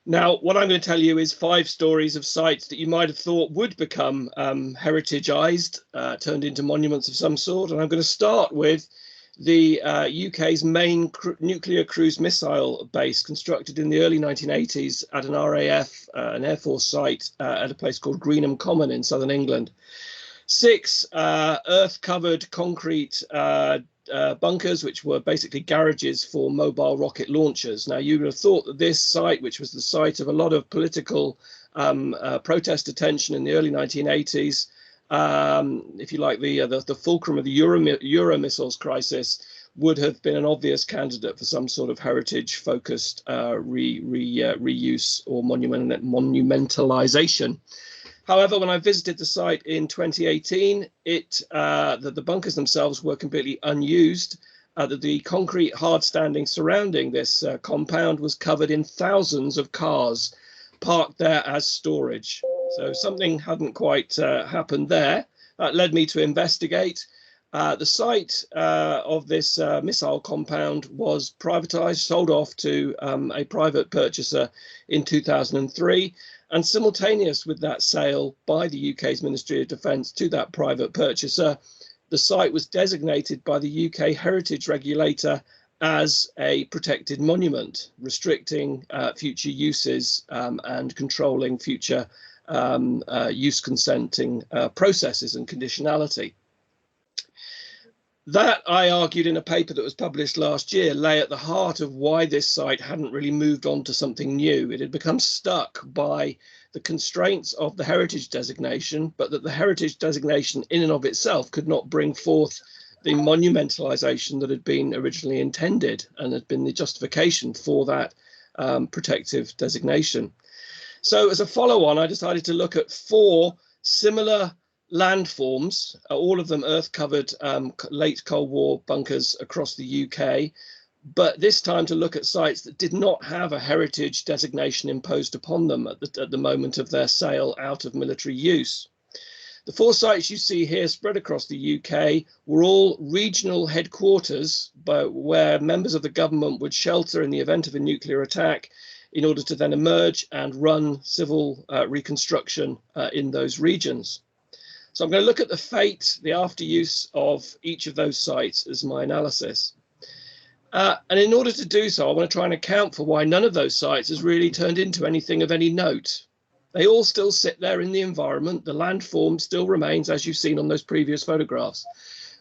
Now, what I'm going to tell you is 5 stories of sites that you might have thought would become heritageized, turned into monuments of some sort. And I'm going to start with the UK's main nuclear cruise missile base, constructed in the early 1980s at an RAF, an Air Force site at a place called Greenham Common in southern England. 6 earth-covered concrete bunkers, which were basically garages for mobile rocket launchers. Now, you would have thought that this site, which was the site of a lot of political protest attention in the early 1980s, if you like, the fulcrum of the Euro missiles crisis, would have been an obvious candidate for some sort of heritage-focused reuse or monumentalization. However, when I visited the site in 2018, the bunkers themselves were completely unused. The concrete hard standing surrounding this compound was covered in thousands of cars parked there as storage. So something hadn't quite happened there. That led me to investigate. The site of this missile compound was privatized, sold off to a private purchaser in 2003. And simultaneous with that sale by the UK's Ministry of Defence to that private purchaser, the site was designated by the UK Heritage Regulator as a protected monument, restricting future uses and controlling future use consenting processes and conditionality. That, I argued in a paper that was published last year, lay at the heart of why this site hadn't really moved on to something new. It had become stuck by the constraints of the heritage designation, but that the heritage designation in and of itself could not bring forth the monumentalization that had been originally intended and had been the justification for that protective designation. So as a follow-on, I decided to look at 4 similar landforms, all of them earth-covered late Cold War bunkers across the UK, but this time to look at sites that did not have a heritage designation imposed upon them at the moment of their sale out of military use. The 4 sites you see here spread across the UK were all regional headquarters where members of the government would shelter in the event of a nuclear attack in order to then emerge and run civil reconstruction in those regions. So I'm going to look at the fate, the after use of each of those sites as my analysis. And in order to do so, I want to try and account for why none of those sites has really turned into anything of any note. They all still sit there in the environment. The landform still remains, as you've seen on those previous photographs.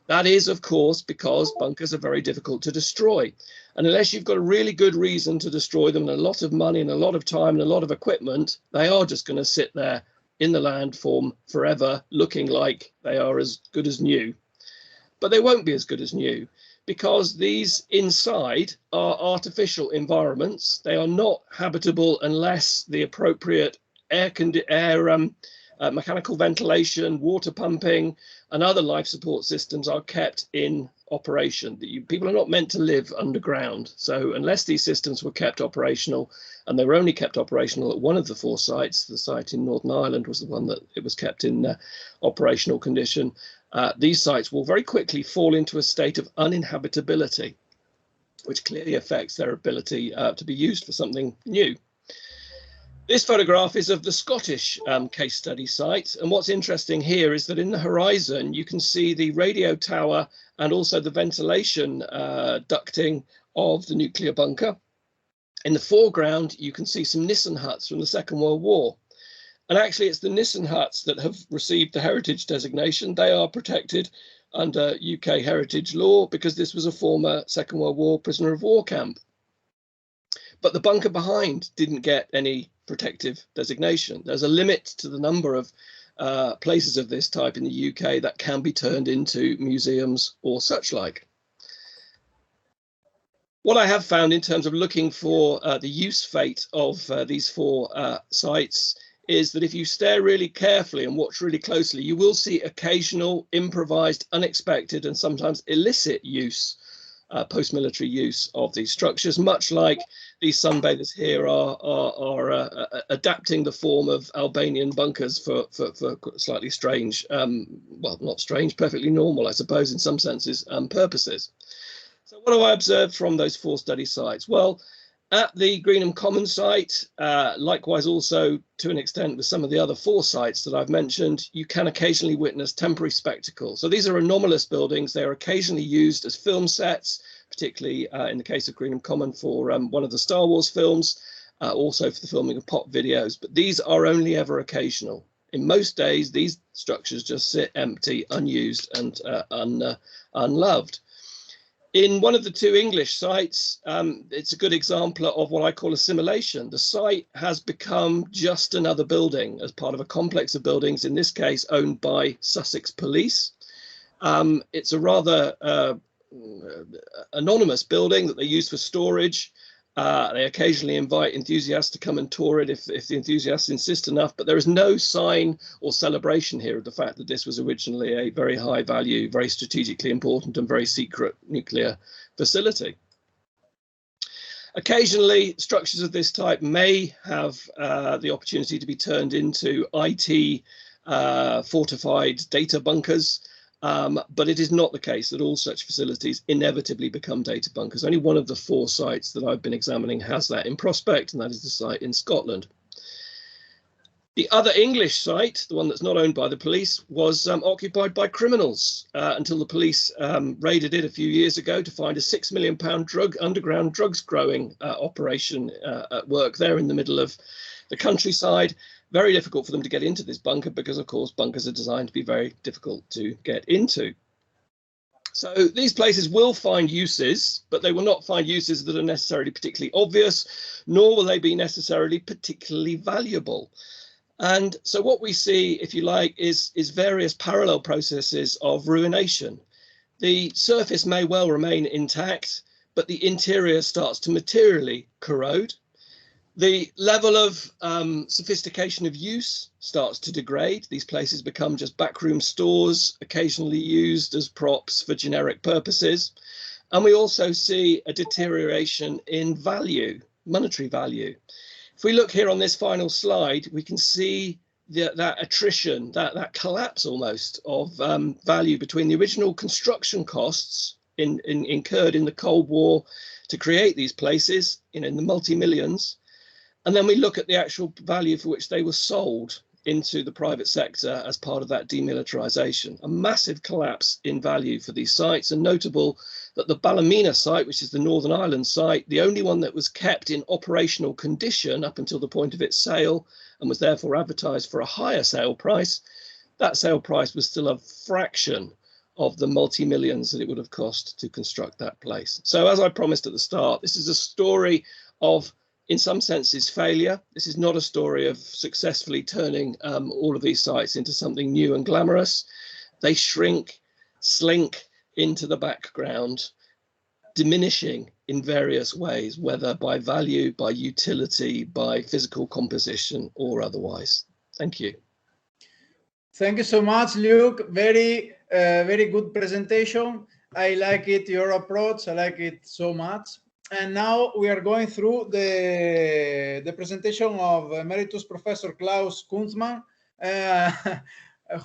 That is, of course, because bunkers are very difficult to destroy. And unless you've got a really good reason to destroy them and a lot of money and a lot of time and a lot of equipment, they are just going to sit there in the landform forever, looking like they are as good as new. But they won't be as good as new, because these inside are artificial environments. They are not habitable unless the appropriate mechanical ventilation, water pumping, and other life support systems are kept in operation. People are not meant to live underground. So unless these systems were kept operational, and they were only kept operational at one of the 4 sites, the site in Northern Ireland was the one that it was kept in operational condition, these sites will very quickly fall into a state of uninhabitability, which clearly affects their ability to be used for something new. This photograph is of the Scottish case study site. And what's interesting here is that in the horizon, you can see the radio tower and also the ventilation ducting of the nuclear bunker. In the foreground, you can see some Nissen huts from the Second World War. And actually, it's the Nissen huts that have received the heritage designation. They are protected under UK heritage law because this was a former Second World War prisoner of war camp. But the bunker behind didn't get any protective designation. There's a limit to the number of places of this type in the UK that can be turned into museums or such like. What I have found in terms of looking for the use fate of these 4 sites is that if you stare really carefully and watch really closely, you will see occasional improvised, unexpected, and sometimes illicit use, post-military use of these structures, much like these sunbathers here are adapting the form of Albanian bunkers for slightly strange, well, not strange, perfectly normal, I suppose, in some senses, purposes. So what have I observed from those 4 study sites? Well, at the Greenham Common site, likewise also to an extent with some of the other 4 sites that I've mentioned, you can occasionally witness temporary spectacle. So these are anomalous buildings. They are occasionally used as film sets, particularly in the case of Greenham Common for one of the Star Wars films, also for the filming of pop videos. But these are only ever occasional. In most days, these structures just sit empty, unused and unloved. In one of the 2 English sites, it's a good example of what I call assimilation. The site has become just another building as part of a complex of buildings, in this case owned by Sussex Police. It's a rather anonymous building that they use for storage. They occasionally invite enthusiasts to come and tour it if the enthusiasts insist enough, but there is no sign or celebration here of the fact that this was originally a very high value, very strategically important and very secret nuclear facility. Occasionally, structures of this type may have the opportunity to be turned into IT fortified data bunkers. But it is not the case that all such facilities inevitably become data bunkers. Only one of the 4 sites that I've been examining has that in prospect, and that is the site in Scotland. The other English site, the one that's not owned by the police, was occupied by criminals until the police raided it a few years ago to find a £6 million underground drugs growing operation at work there in the middle of the countryside. Very difficult for them to get into this bunker because, of course, bunkers are designed to be very difficult to get into. So these places will find uses, but they will not find uses that are necessarily particularly obvious, nor will they be necessarily particularly valuable. And so what we see, if you like, is various parallel processes of ruination. The surface may well remain intact, but the interior starts to materially corrode. The level of sophistication of use starts to degrade. These places become just backroom stores, occasionally used as props for generic purposes. And we also see a deterioration in value, monetary value. If we look here on this final slide, we can see that attrition, that collapse almost of value between the original construction costs incurred in the Cold War to create these places, in the multi-millions. And then we look at the actual value for which they were sold into the private sector as part of that demilitarization. A massive collapse in value for these sites, and notable that the Ballymena site, which is the Northern Ireland site, the only one that was kept in operational condition up until the point of its sale and was therefore advertised for a higher sale price, that sale price was still a fraction of the multi-millions that it would have cost to construct that place. So as I promised at the start, this is a story of, in some senses, failure. This is not a story of successfully turning all of these sites into something new and glamorous. They shrink, slink into the background, diminishing in various ways, whether by value, by utility, by physical composition, or otherwise. Thank you. Thank you so much, Luke. Very good presentation. I like it, your approach. I like it so much. And now we are going through the presentation of Emeritus Professor Klaus Kunzmann,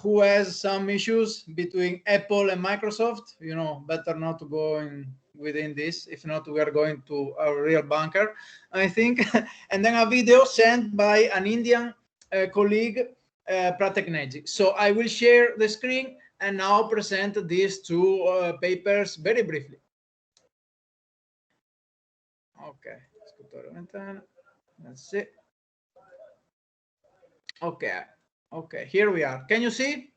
who has some issues between Apple and Microsoft. You know, better not to go within this. If not, we are going to a real bunker, I think. And then a video sent by an Indian colleague, Pratekneji. So I will share the screen and now present these two papers very briefly. Okay, let's see. Okay, here we are. Can you see?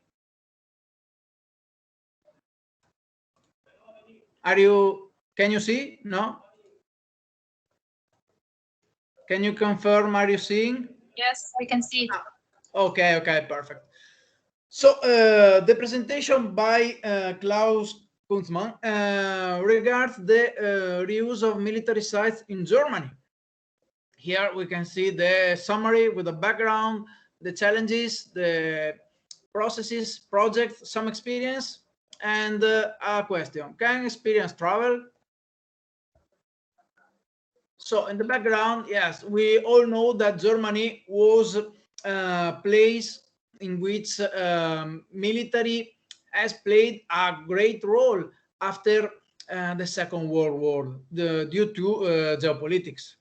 Can you see? No? Can you confirm, are you seeing? Yes, we can see it. Okay, perfect. So the presentation by Klaus Kunzmann regards the reuse of military sites in Germany. Here we can see the summary with the background, the challenges, the processes, projects, some experience, and a question. Can experience travel? So in the background, yes, we all know that Germany was a place in which military has played a great role after the Second World War due to geopolitics.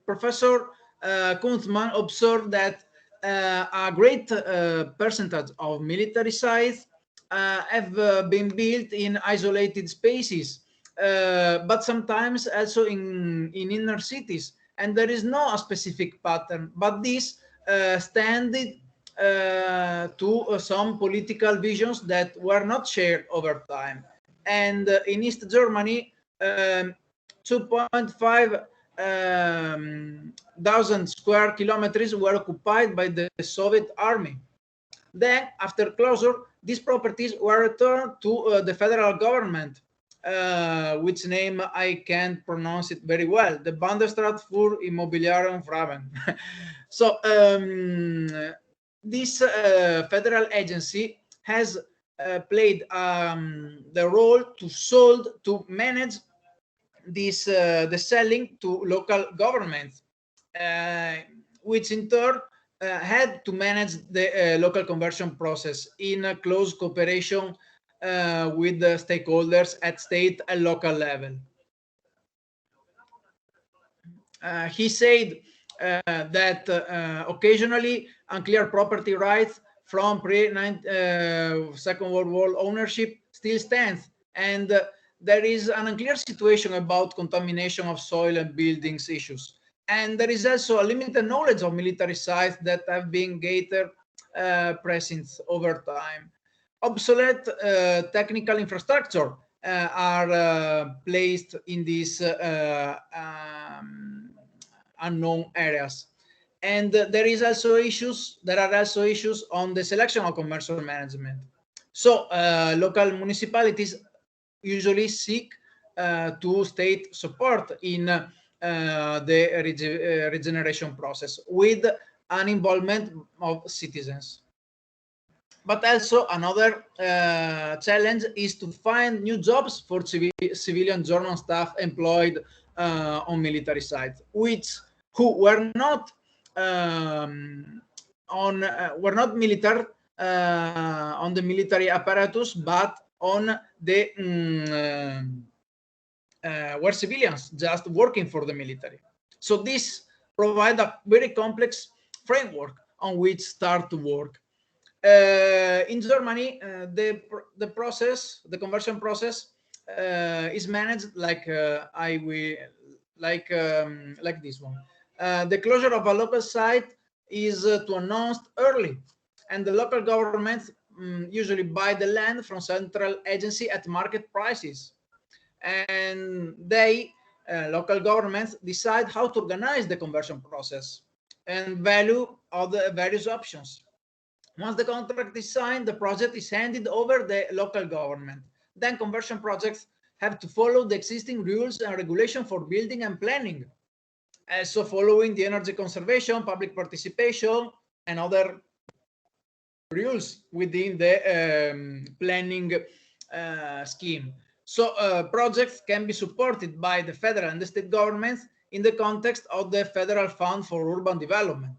Professor Kunzmann observed that a great percentage of military sites have been built in isolated spaces, but sometimes also in inner cities. And there is no specific pattern, but this standed to some political visions that were not shared over time. And in East Germany, 2.5 thousand square kilometers were occupied by the Soviet army. Then, after closure, these properties were returned to the federal government, which name I can't pronounce it very well, the Bundesrat für Immobiliare Fragen. So this federal agency has played the role to manage this the selling to local governments, which in turn had to manage the local conversion process in a close cooperation with the stakeholders at state and local level. He said that occasionally unclear property rights from pre-Second World War ownership still stands, and there is an unclear situation about contamination of soil and buildings issues. And there is also a limited knowledge of military sites that have been gathered present over time. Obsolete technical infrastructure are placed in these unknown areas. And there are also issues on the selection of commercial management. So local municipalities usually seek to state support in the regeneration process with an involvement of citizens. But also another challenge is to find new jobs for civilian German staff employed on military sites, who were not military on the military apparatus, but on the were civilians just working for the military. So this provides a very complex framework on which start to work. In Germany, the conversion process is managed like this one. The closure of a local site is to announce early, and the local governments usually buy the land from central agency at market prices, and they local governments decide how to organize the conversion process and value of the various options. Once the contract is signed, the project is handed over the local government. Then conversion projects have to follow the existing rules and regulation for building and planning. Also following the energy conservation, public participation, and other rules within the planning scheme. So projects can be supported by the federal and the state governments in the context of the Federal Fund for Urban Development.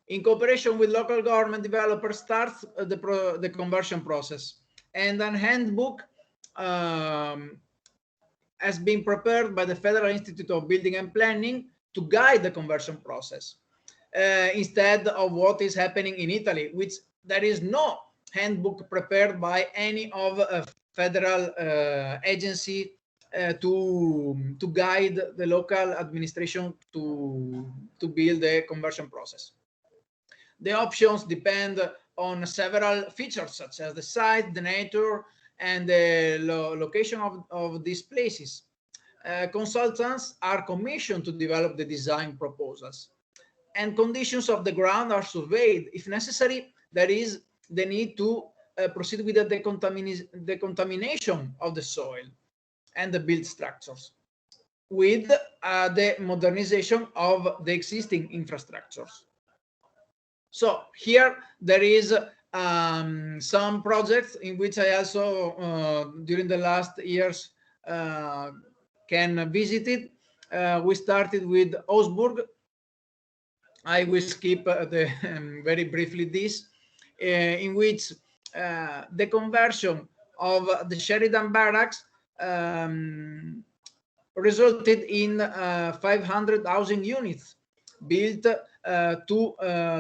In cooperation with local government developers starts the conversion process, and an handbook has been prepared by the Federal Institute of Building and Planning to guide the conversion process, instead of what is happening in Italy, which there is no handbook prepared by any of a federal agency to guide the local administration to build the conversion process. The options depend on several features, such as the site, the nature, and the location of these places. Consultants are commissioned to develop the design proposals, and conditions of the ground are surveyed. If necessary, there is the need to proceed with the decontamination of the soil and the built structures, with the modernization of the existing infrastructures. So here there is some projects in which I also during the last years can visit it. We started with Augsburg. I will skip very briefly this, in which the conversion of the Sheridan Barracks resulted in 500 housing units built to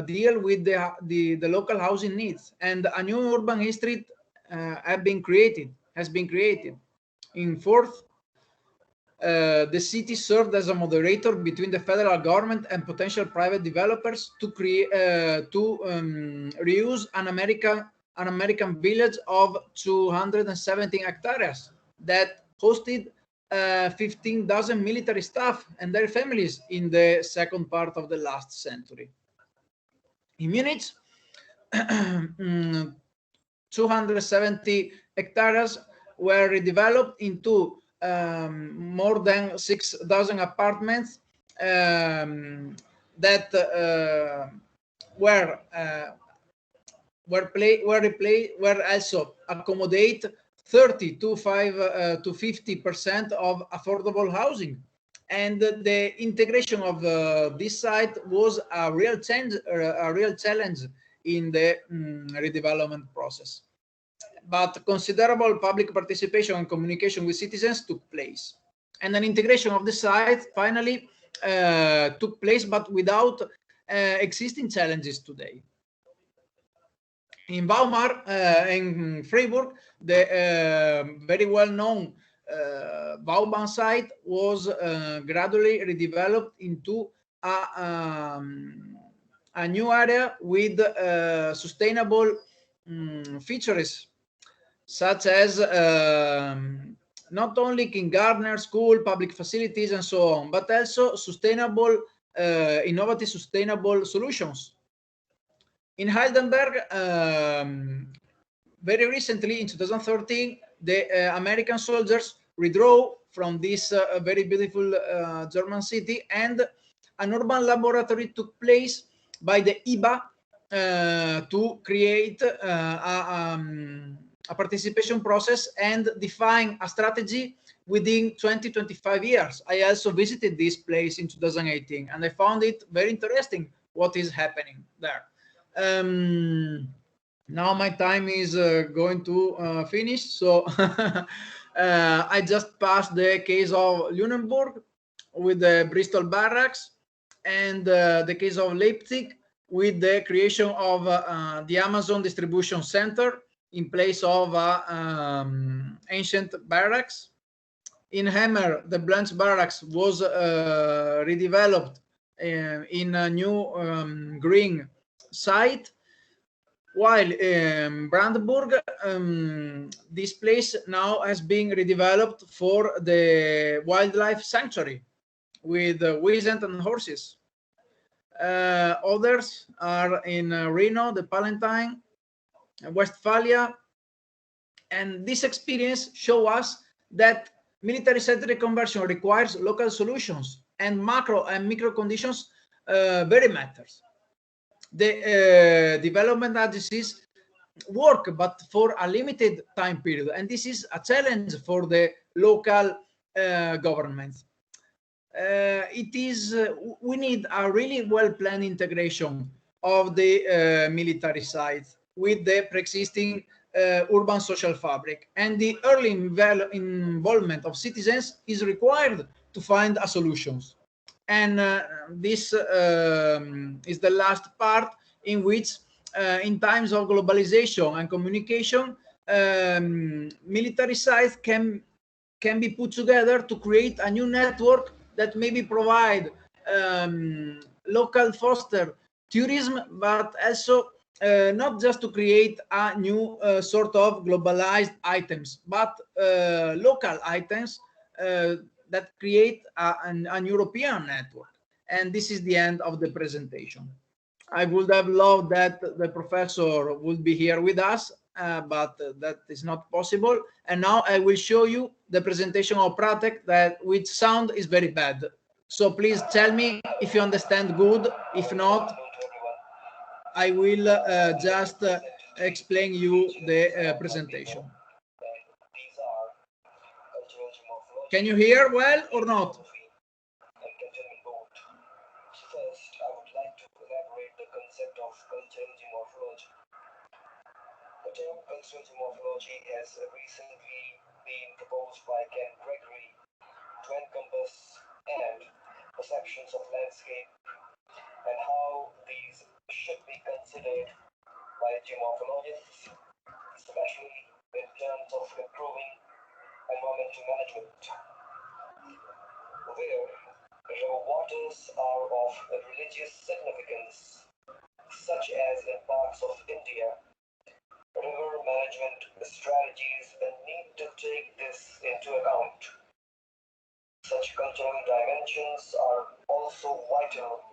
deal with the local housing needs, and a new urban district has been created. In fourth, the city served as a moderator between the federal government and potential private developers to reuse an American village of 217 hectares that hosted 15,000 military staff and their families in the second part of the last century. In Munich, 270 hectares were redeveloped into more than 6,000 apartments that were also accommodate 30 to 50% of affordable housing, and the integration of this site was a real challenge in the redevelopment process. But considerable public participation and communication with citizens took place, and an integration of the site finally took place, but without existing challenges today. In Weimar, in Freiburg, the very well-known Vauban site was gradually redeveloped into a new area with sustainable features, such as not only kindergarten, school, public facilities, and so on, but also sustainable innovative, sustainable solutions. In Heidelberg, very recently in 2013, the American soldiers withdrew from this very beautiful German city, and an urban laboratory took place by the IBA to create a participation process and define a strategy within 20-25 years. I also visited this place in 2018, and I found it very interesting what is happening there. Now my time is going to finish, so I just passed the case of Lunenburg with the Bristol barracks, and the case of Leipzig with the creation of the Amazon distribution center in place of ancient barracks. In Hammer, the Blanche barracks was redeveloped in a new green site, while Brandenburg, this place now has been redeveloped for the wildlife sanctuary with Wiesent and horses. Others are in Reno, the Palatine, Westphalia, and this experience shows us that military site reconversion requires local solutions, and macro and micro conditions very matters. The development agencies work, but for a limited time period, and this is a challenge for the local governments. We need a really well-planned integration of the military sites with the pre-existing urban social fabric, and the early involvement of citizens is required to find a solutions. And this is the last part, in which in times of globalization and communication, military sites can be put together to create a new network that maybe provide local foster tourism, but also not just to create a new sort of globalized items, but local items that create an European network. And this is the end of the presentation. I would have loved that the professor would be here with us, but that is not possible. And now I will show you the presentation of Pratek, which sound is very bad. So please tell me if you understand good. If not, I will just explain you the presentation. Can you hear well or not? First, I would like to elaborate the concept of cultural geomorphology. The term cultural geomorphology has recently been proposed by Ken Gregory to encompass and perceptions of landscape and how these should be considered by geomorphologists, especially in terms of improving environmental management. Where river waters are of religious significance, such as in parts of India, river management strategies need to take this into account. Such cultural dimensions are also vital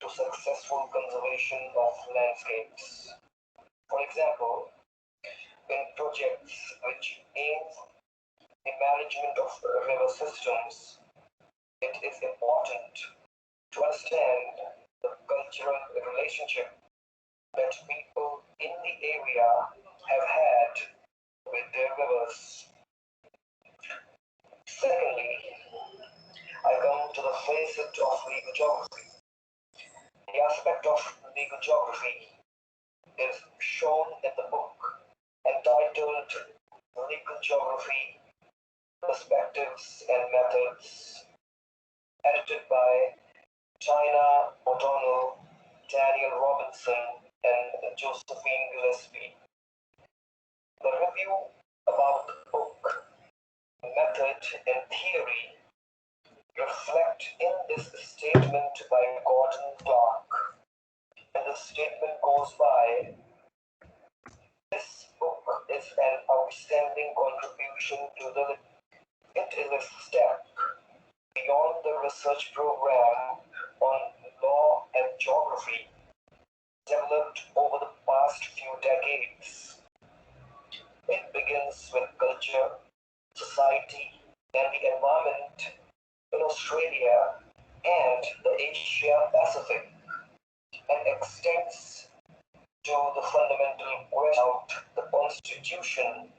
to successful conservation of landscapes. For example, in projects which aim the management of river systems, it is important to understand the cultural relationship that people in the area have had with their rivers. Secondly, I come to the facet of legal geography. The aspect of legal geography is shown in the book entitled Legal Geography, Perspectives and Methods, edited by Tina O'Donnell, Daniel Robinson, and Josephine Gillespie. The review about the book, Method and Theory, reflect in this statement by Gordon Clark. And the statement goes by, this book is an outstanding contribution to the, it is a step beyond the research program on Asia-Pacific and extends to the fundamental question of the constitution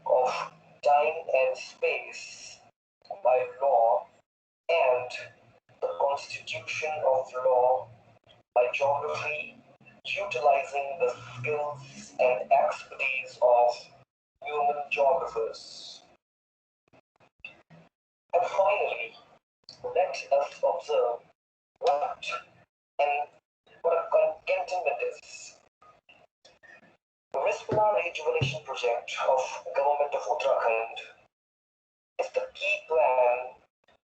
of time and space by law and the constitution of law by geography, utilizing the skills and expertise of human geographers. And finally, let us observe what a cantonment is. The Rigenerare rejuvenation project of Government of Uttarakhand is the key plan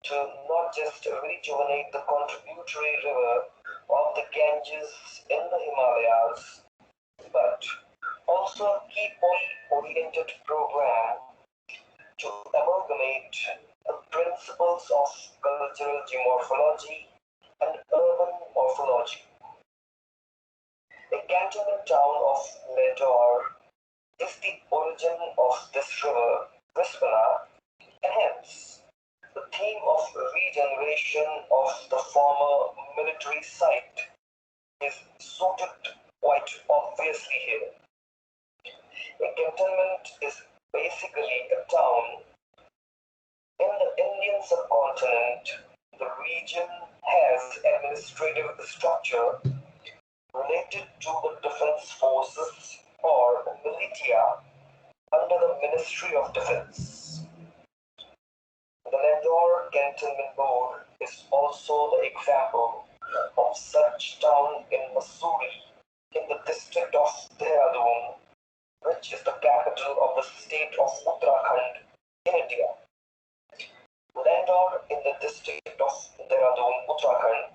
to not just rejuvenate the contributory river of the Ganges in the Himalayas, but also a key point-oriented program to amalgamate the principles of cultural geomorphology and urban morphology. The cantonment town of Ledor is the origin of this river, Rispana, and hence the theme of regeneration of the former military site is suited quite obviously here. A cantonment is basically a town. In the Indian subcontinent, the region has administrative structure related to the defense forces or militia under the Ministry of Defense. The Ledor Cantonment Board is also the example of such town in Mussoorie, in the district of Dehradun, which is the capital of the state of Uttarakhand in India. Ledor in the district of Dehradun, Uttarakhand,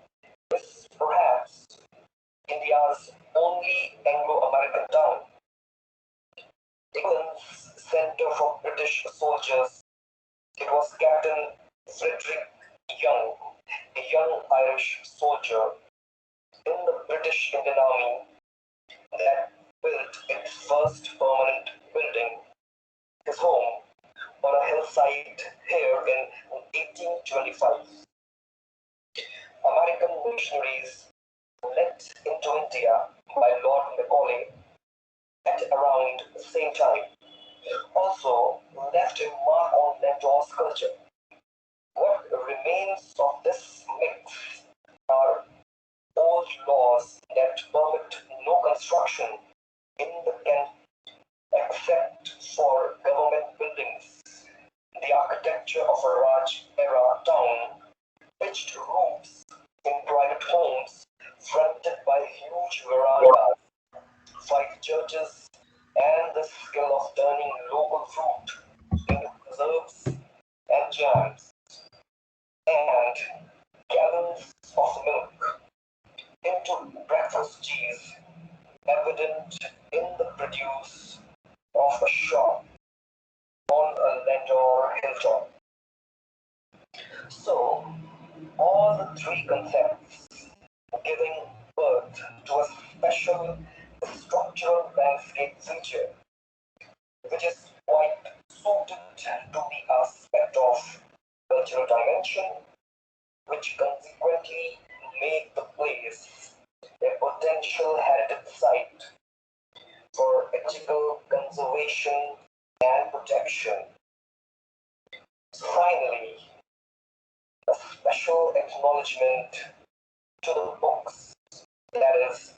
is perhaps India's only Anglo-American town. England's Center for British Soldiers. It was Captain Frederick Young, a young Irish soldier in the British Indian Army, that built its first permanent building, his home, on a hillside here in 1825. American missionaries led into India by Lord Macaulay at around the same time also left a mark on Ledor's culture. What remains of this mix are old laws that permit no construction in the camp except for government buildings, the architecture of a Raj-era town, pitched roofs in private homes fronted by huge verandas, 5 churches, and the skill of turning local fruit into preserves and jams, and gallons of milk into breakfast cheese, evident in the produce of a shop on a Ledor hilltop. So, all the 3 concepts giving birth to a special structural landscape feature, which is quite suited to the aspect of cultural dimension, which consequently make the place a potential heritage site for ethical conservation and protection. Finally, a special acknowledgement to the books, that is,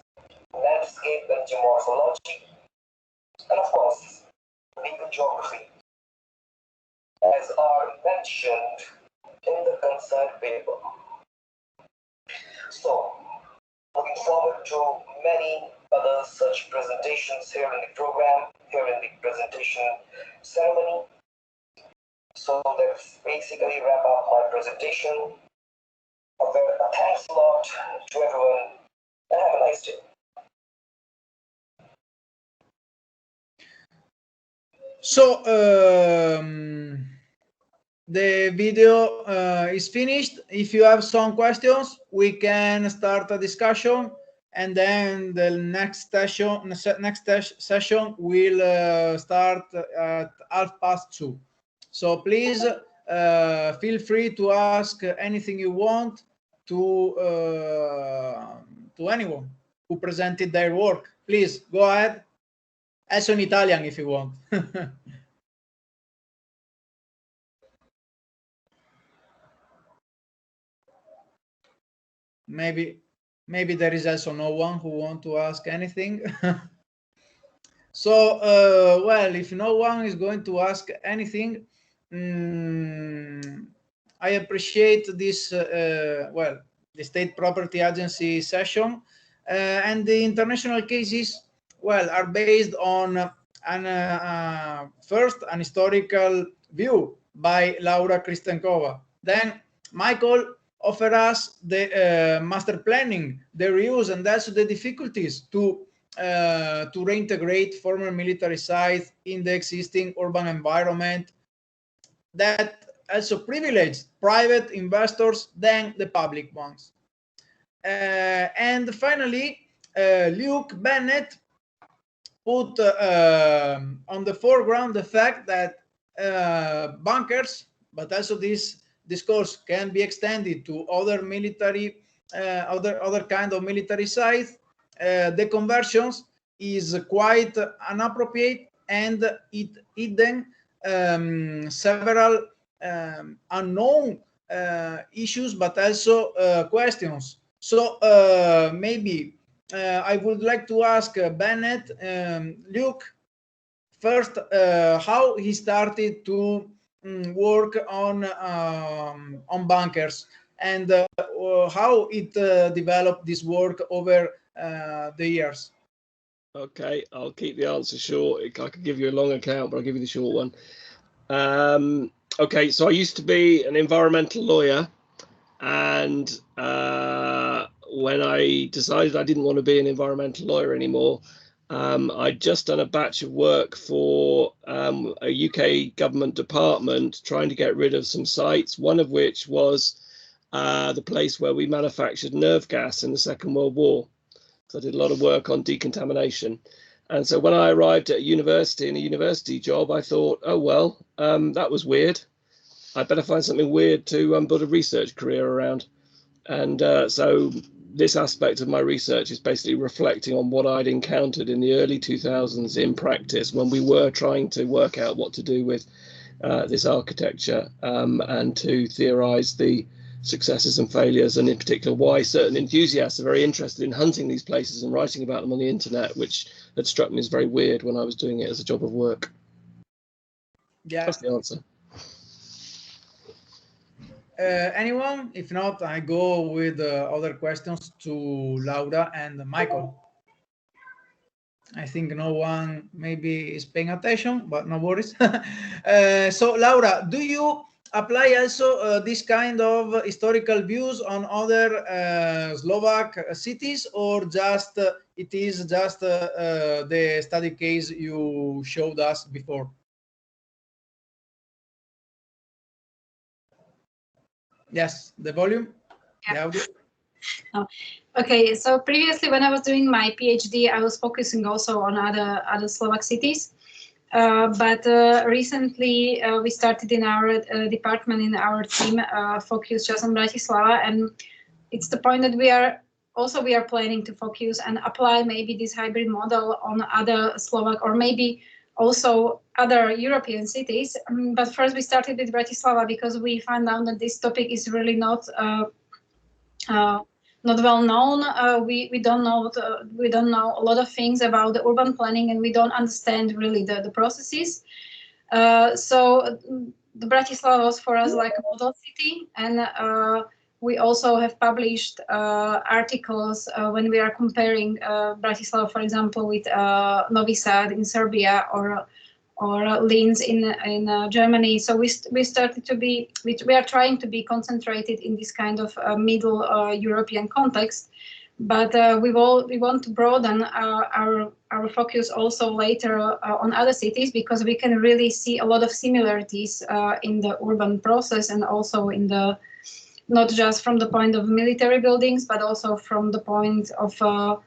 Landscape and Geomorphology, and of course, Legal Geography, as are mentioned in the concerned paper. So, looking forward to many other such presentations here in the program, here in the presentation ceremony. So let's basically wrap up my presentation. Thanks a lot to everyone, and have a nice day. So the video is finished. If you have some questions, we can start a discussion, and then the next session will start at 2:30. So please feel free to ask anything you want. to anyone who presented their work. Please go ahead. Also in Italian if you want. Maybe there is also no one who want to ask anything. So, well, if no one is going to ask anything, I appreciate this, well, the State Property Agency session, and the international cases, well, are based on first an historical view by Laura Kristenkova. Then Michael offer us the master planning, the reuse, and also the difficulties to reintegrate former military sites in the existing urban environment that also privilege private investors than the public ones. And finally, Luke Bennett put on the foreground the fact that bunkers, but also this discourse can be extended to other military, other kind of military sites. The conversions is quite inappropriate, and it then several unknown issues, but also questions. So maybe I would like to ask Bennett, Luke, first, how he started to work on bunkers, and how it developed this work over the years. Okay, I'll keep the answer short. I could give you a long account, but I'll give you the short one. Okay, so I used to be an environmental lawyer, and when I decided I didn't want to be an environmental lawyer anymore, I'd just done a batch of work for a UK government department trying to get rid of some sites, one of which was the place where we manufactured nerve gas in the Second World War. So I did a lot of work on decontamination. And so when I arrived at university in a university job, I thought, oh, well, that was weird. I better find something weird to build a research career around. And so this aspect of my research is basically reflecting on what I'd encountered in the early 2000s in practice when we were trying to work out what to do with this architecture, and to theorize the successes and failures, and in particular why certain enthusiasts are very interested in hunting these places and writing about them on the internet, which had struck me as very weird when I was doing it as a job of work. Yeah, that's the answer. Anyone? If not, I go with other questions to Laura and Michael. I think no one maybe is paying attention, but no worries. So Laura, do you apply also this kind of historical views on other Slovak cities, or just it is just the study case you showed us before? Yes, the volume, yeah. The audio. Oh. Okay, so previously when I was doing my PhD, I was focusing also on other Slovak cities. But recently we started in our department, in our team, focus just on Bratislava, and it's the point that we are planning to focus and apply maybe this hybrid model on other Slovak, or maybe also other European cities. But first we started with Bratislava because we found out that this topic is really not well known. We don't know a lot of things about the urban planning, and we don't understand really the processes. So the Bratislava was for us like a model city, and we also have published articles when we are comparing Bratislava, for example, with Novi Sad in Serbia, or Linz in Germany. So we are trying to be concentrated in this kind of middle European context, but we want to broaden our focus also later on other cities, because we can really see a lot of similarities in the urban process, and also in the, not just from the point of military buildings, but also from the point of a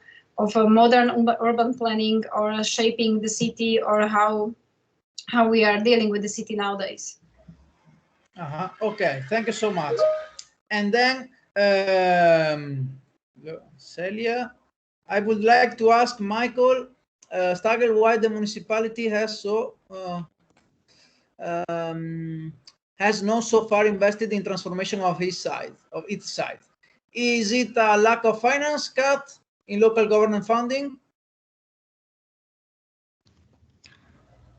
modern urban planning, or shaping the city, or how we are dealing with the city nowadays. Okay, thank you so much. And then Celia, I would like to ask Michael Stagel why the municipality has not so far invested in transformation of its site. Is it a lack of finance, cut in local government funding?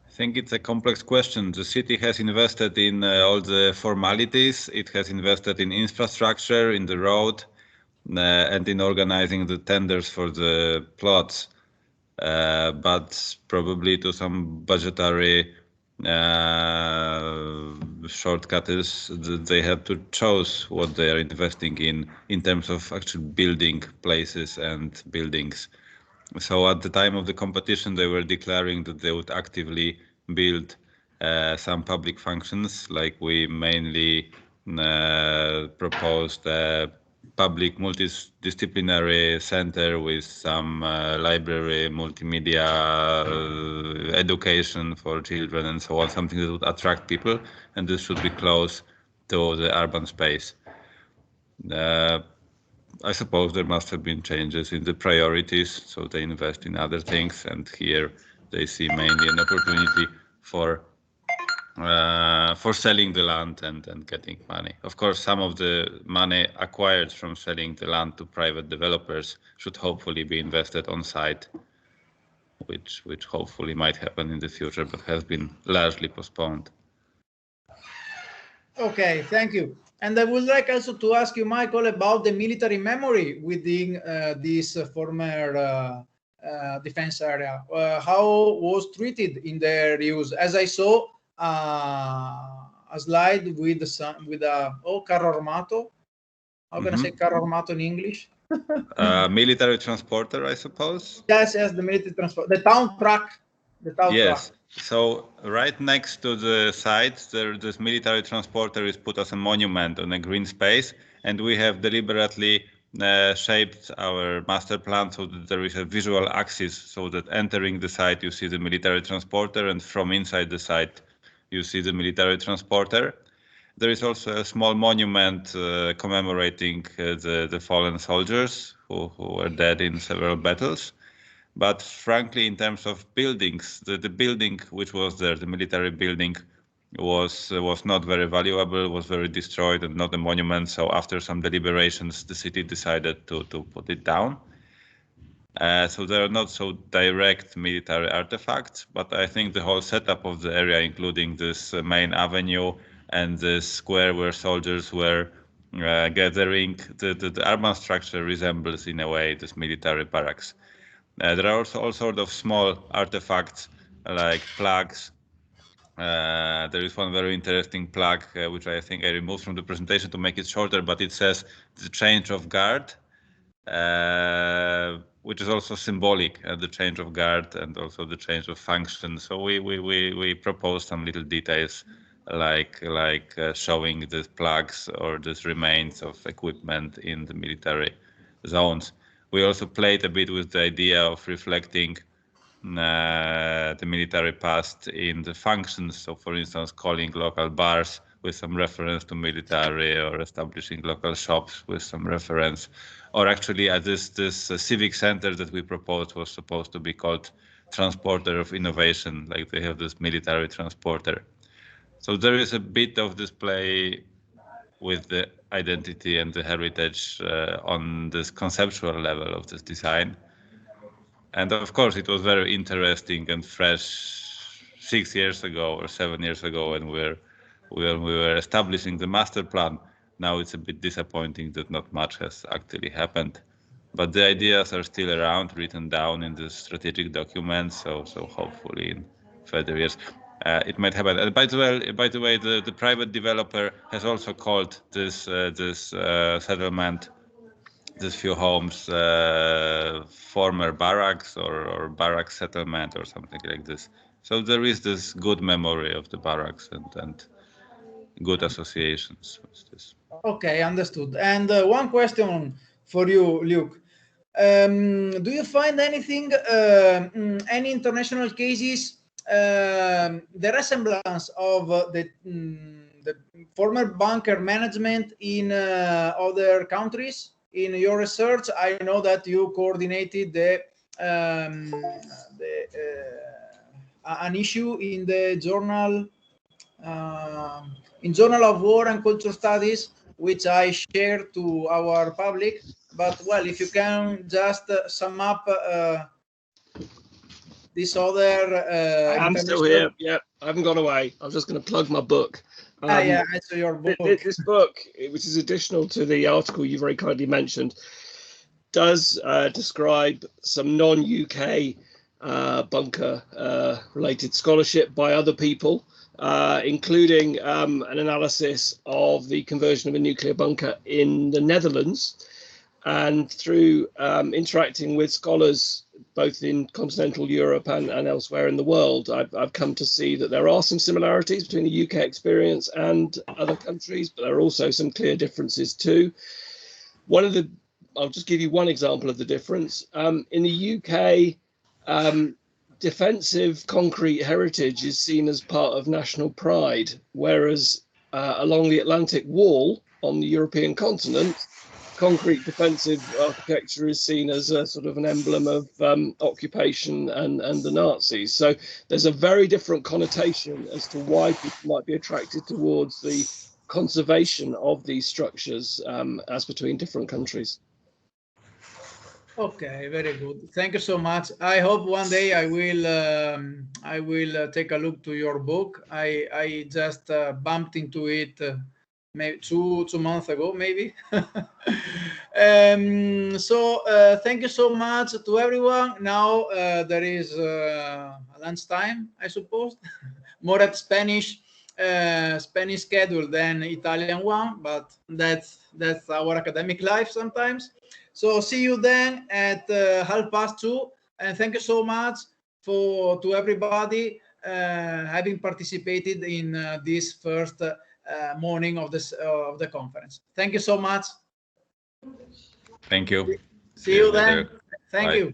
I think it's a complex question. The city has invested in all the formalities. It has invested in infrastructure, in the road, and in organizing the tenders for the plots. But probably to some budgetary shortcuts, they have to choose what they are investing in terms of actual building places and buildings. So at the time of the competition, they were declaring that they would actively build some public functions, like we mainly proposed a public multidisciplinary center with some library, multimedia, education for children and so on, something that would attract people, and this should be close to the urban space. I suppose there must have been changes in the priorities, so they invest in other things, and here they see mainly an opportunity for selling the land and getting money. Of course, some of the money acquired from selling the land to private developers should hopefully be invested on site, which hopefully might happen in the future, but has been largely postponed. Okay, thank you. And I would like also to ask you, Michael, about the military memory within this former defense area. How was treated in their use? As I saw a slide with carro armato. How can I say carro armato in English? Military transporter, I suppose. Yes, the military transport, the town truck. Yes. So right next to the site, this military transporter is put as a monument on a green space, and we have deliberately shaped our master plan so that there is a visual axis, so that entering the site you see the military transporter, and from inside the site you see the military transporter. There is also a small monument commemorating the fallen soldiers who were dead in several battles. But frankly, in terms of buildings, the building which was there, the military building, was not very valuable, was very destroyed and not a monument. So after some deliberations, the city decided to put it down. So there are not so direct military artifacts, but I think the whole setup of the area, including this main avenue and this square where soldiers were gathering, the urban structure resembles in a way this military barracks. There are also all sorts of small artifacts like plaques. There is one very interesting plaque, which I think I removed from the presentation to make it shorter, but it says the change of guard, which is also symbolic, the change of guard and also the change of function. So we propose some little details like showing these plaques or these remains of equipment in the military zones. We also played a bit with the idea of reflecting the military past in the functions. So, for instance, calling local bars with some reference to military, or establishing local shops with some reference. Or actually, this civic center that we proposed was supposed to be called Transporter of Innovation, like they have this military transporter. So there is a bit of display with the identity and the heritage on this conceptual level of this design. And of course, it was very interesting and fresh 6 years ago or 7 years ago when we were establishing the master plan. Now it's a bit disappointing that not much has actually happened. But the ideas are still around, written down in the strategic documents. So hopefully in further years, it might happen. And by the way, the private developer has also called this settlement, these few homes, former barracks or barrack settlement or something like this. So there is this good memory of the barracks and good associations with this. Okay, understood. And one question for you, Luke. Do you find anything, any international cases, the resemblance of the former bunker management in other countries. In your research, I know that you coordinated an issue in the journal of War and Culture Studies, which I share to our public. But well, if you can just sum up this other. I'm still here. Yeah, I haven't gone away. I'm just going to plug my book. Yeah, I saw your book. This book, which is additional to the article you very kindly mentioned, does describe some non-UK bunker related scholarship by other people, including an analysis of the conversion of a nuclear bunker in the Netherlands. And through interacting with scholars both in continental Europe and elsewhere in the world, I've come to see that there are some similarities between the UK experience and other countries, but there are also some clear differences too. I'll just give you one example of the difference. In the UK, defensive concrete heritage is seen as part of national pride, whereas along the Atlantic Wall on the European continent, concrete defensive architecture is seen as a sort of an emblem of occupation and the Nazis. So there's a very different connotation as to why people might be attracted towards the conservation of these structures as between different countries. Okay, very good. Thank you so much. I hope one day I will take a look to your book. I just bumped into it maybe two months ago, maybe. So thank you so much to everyone. Now there is lunchtime, I suppose. More at Spanish schedule than Italian one, but that's our academic life sometimes. So see you then at 2:30, and thank you so much to everybody having participated in this first morning of the conference. Thank you so much. Thank you. See you then. Thank you.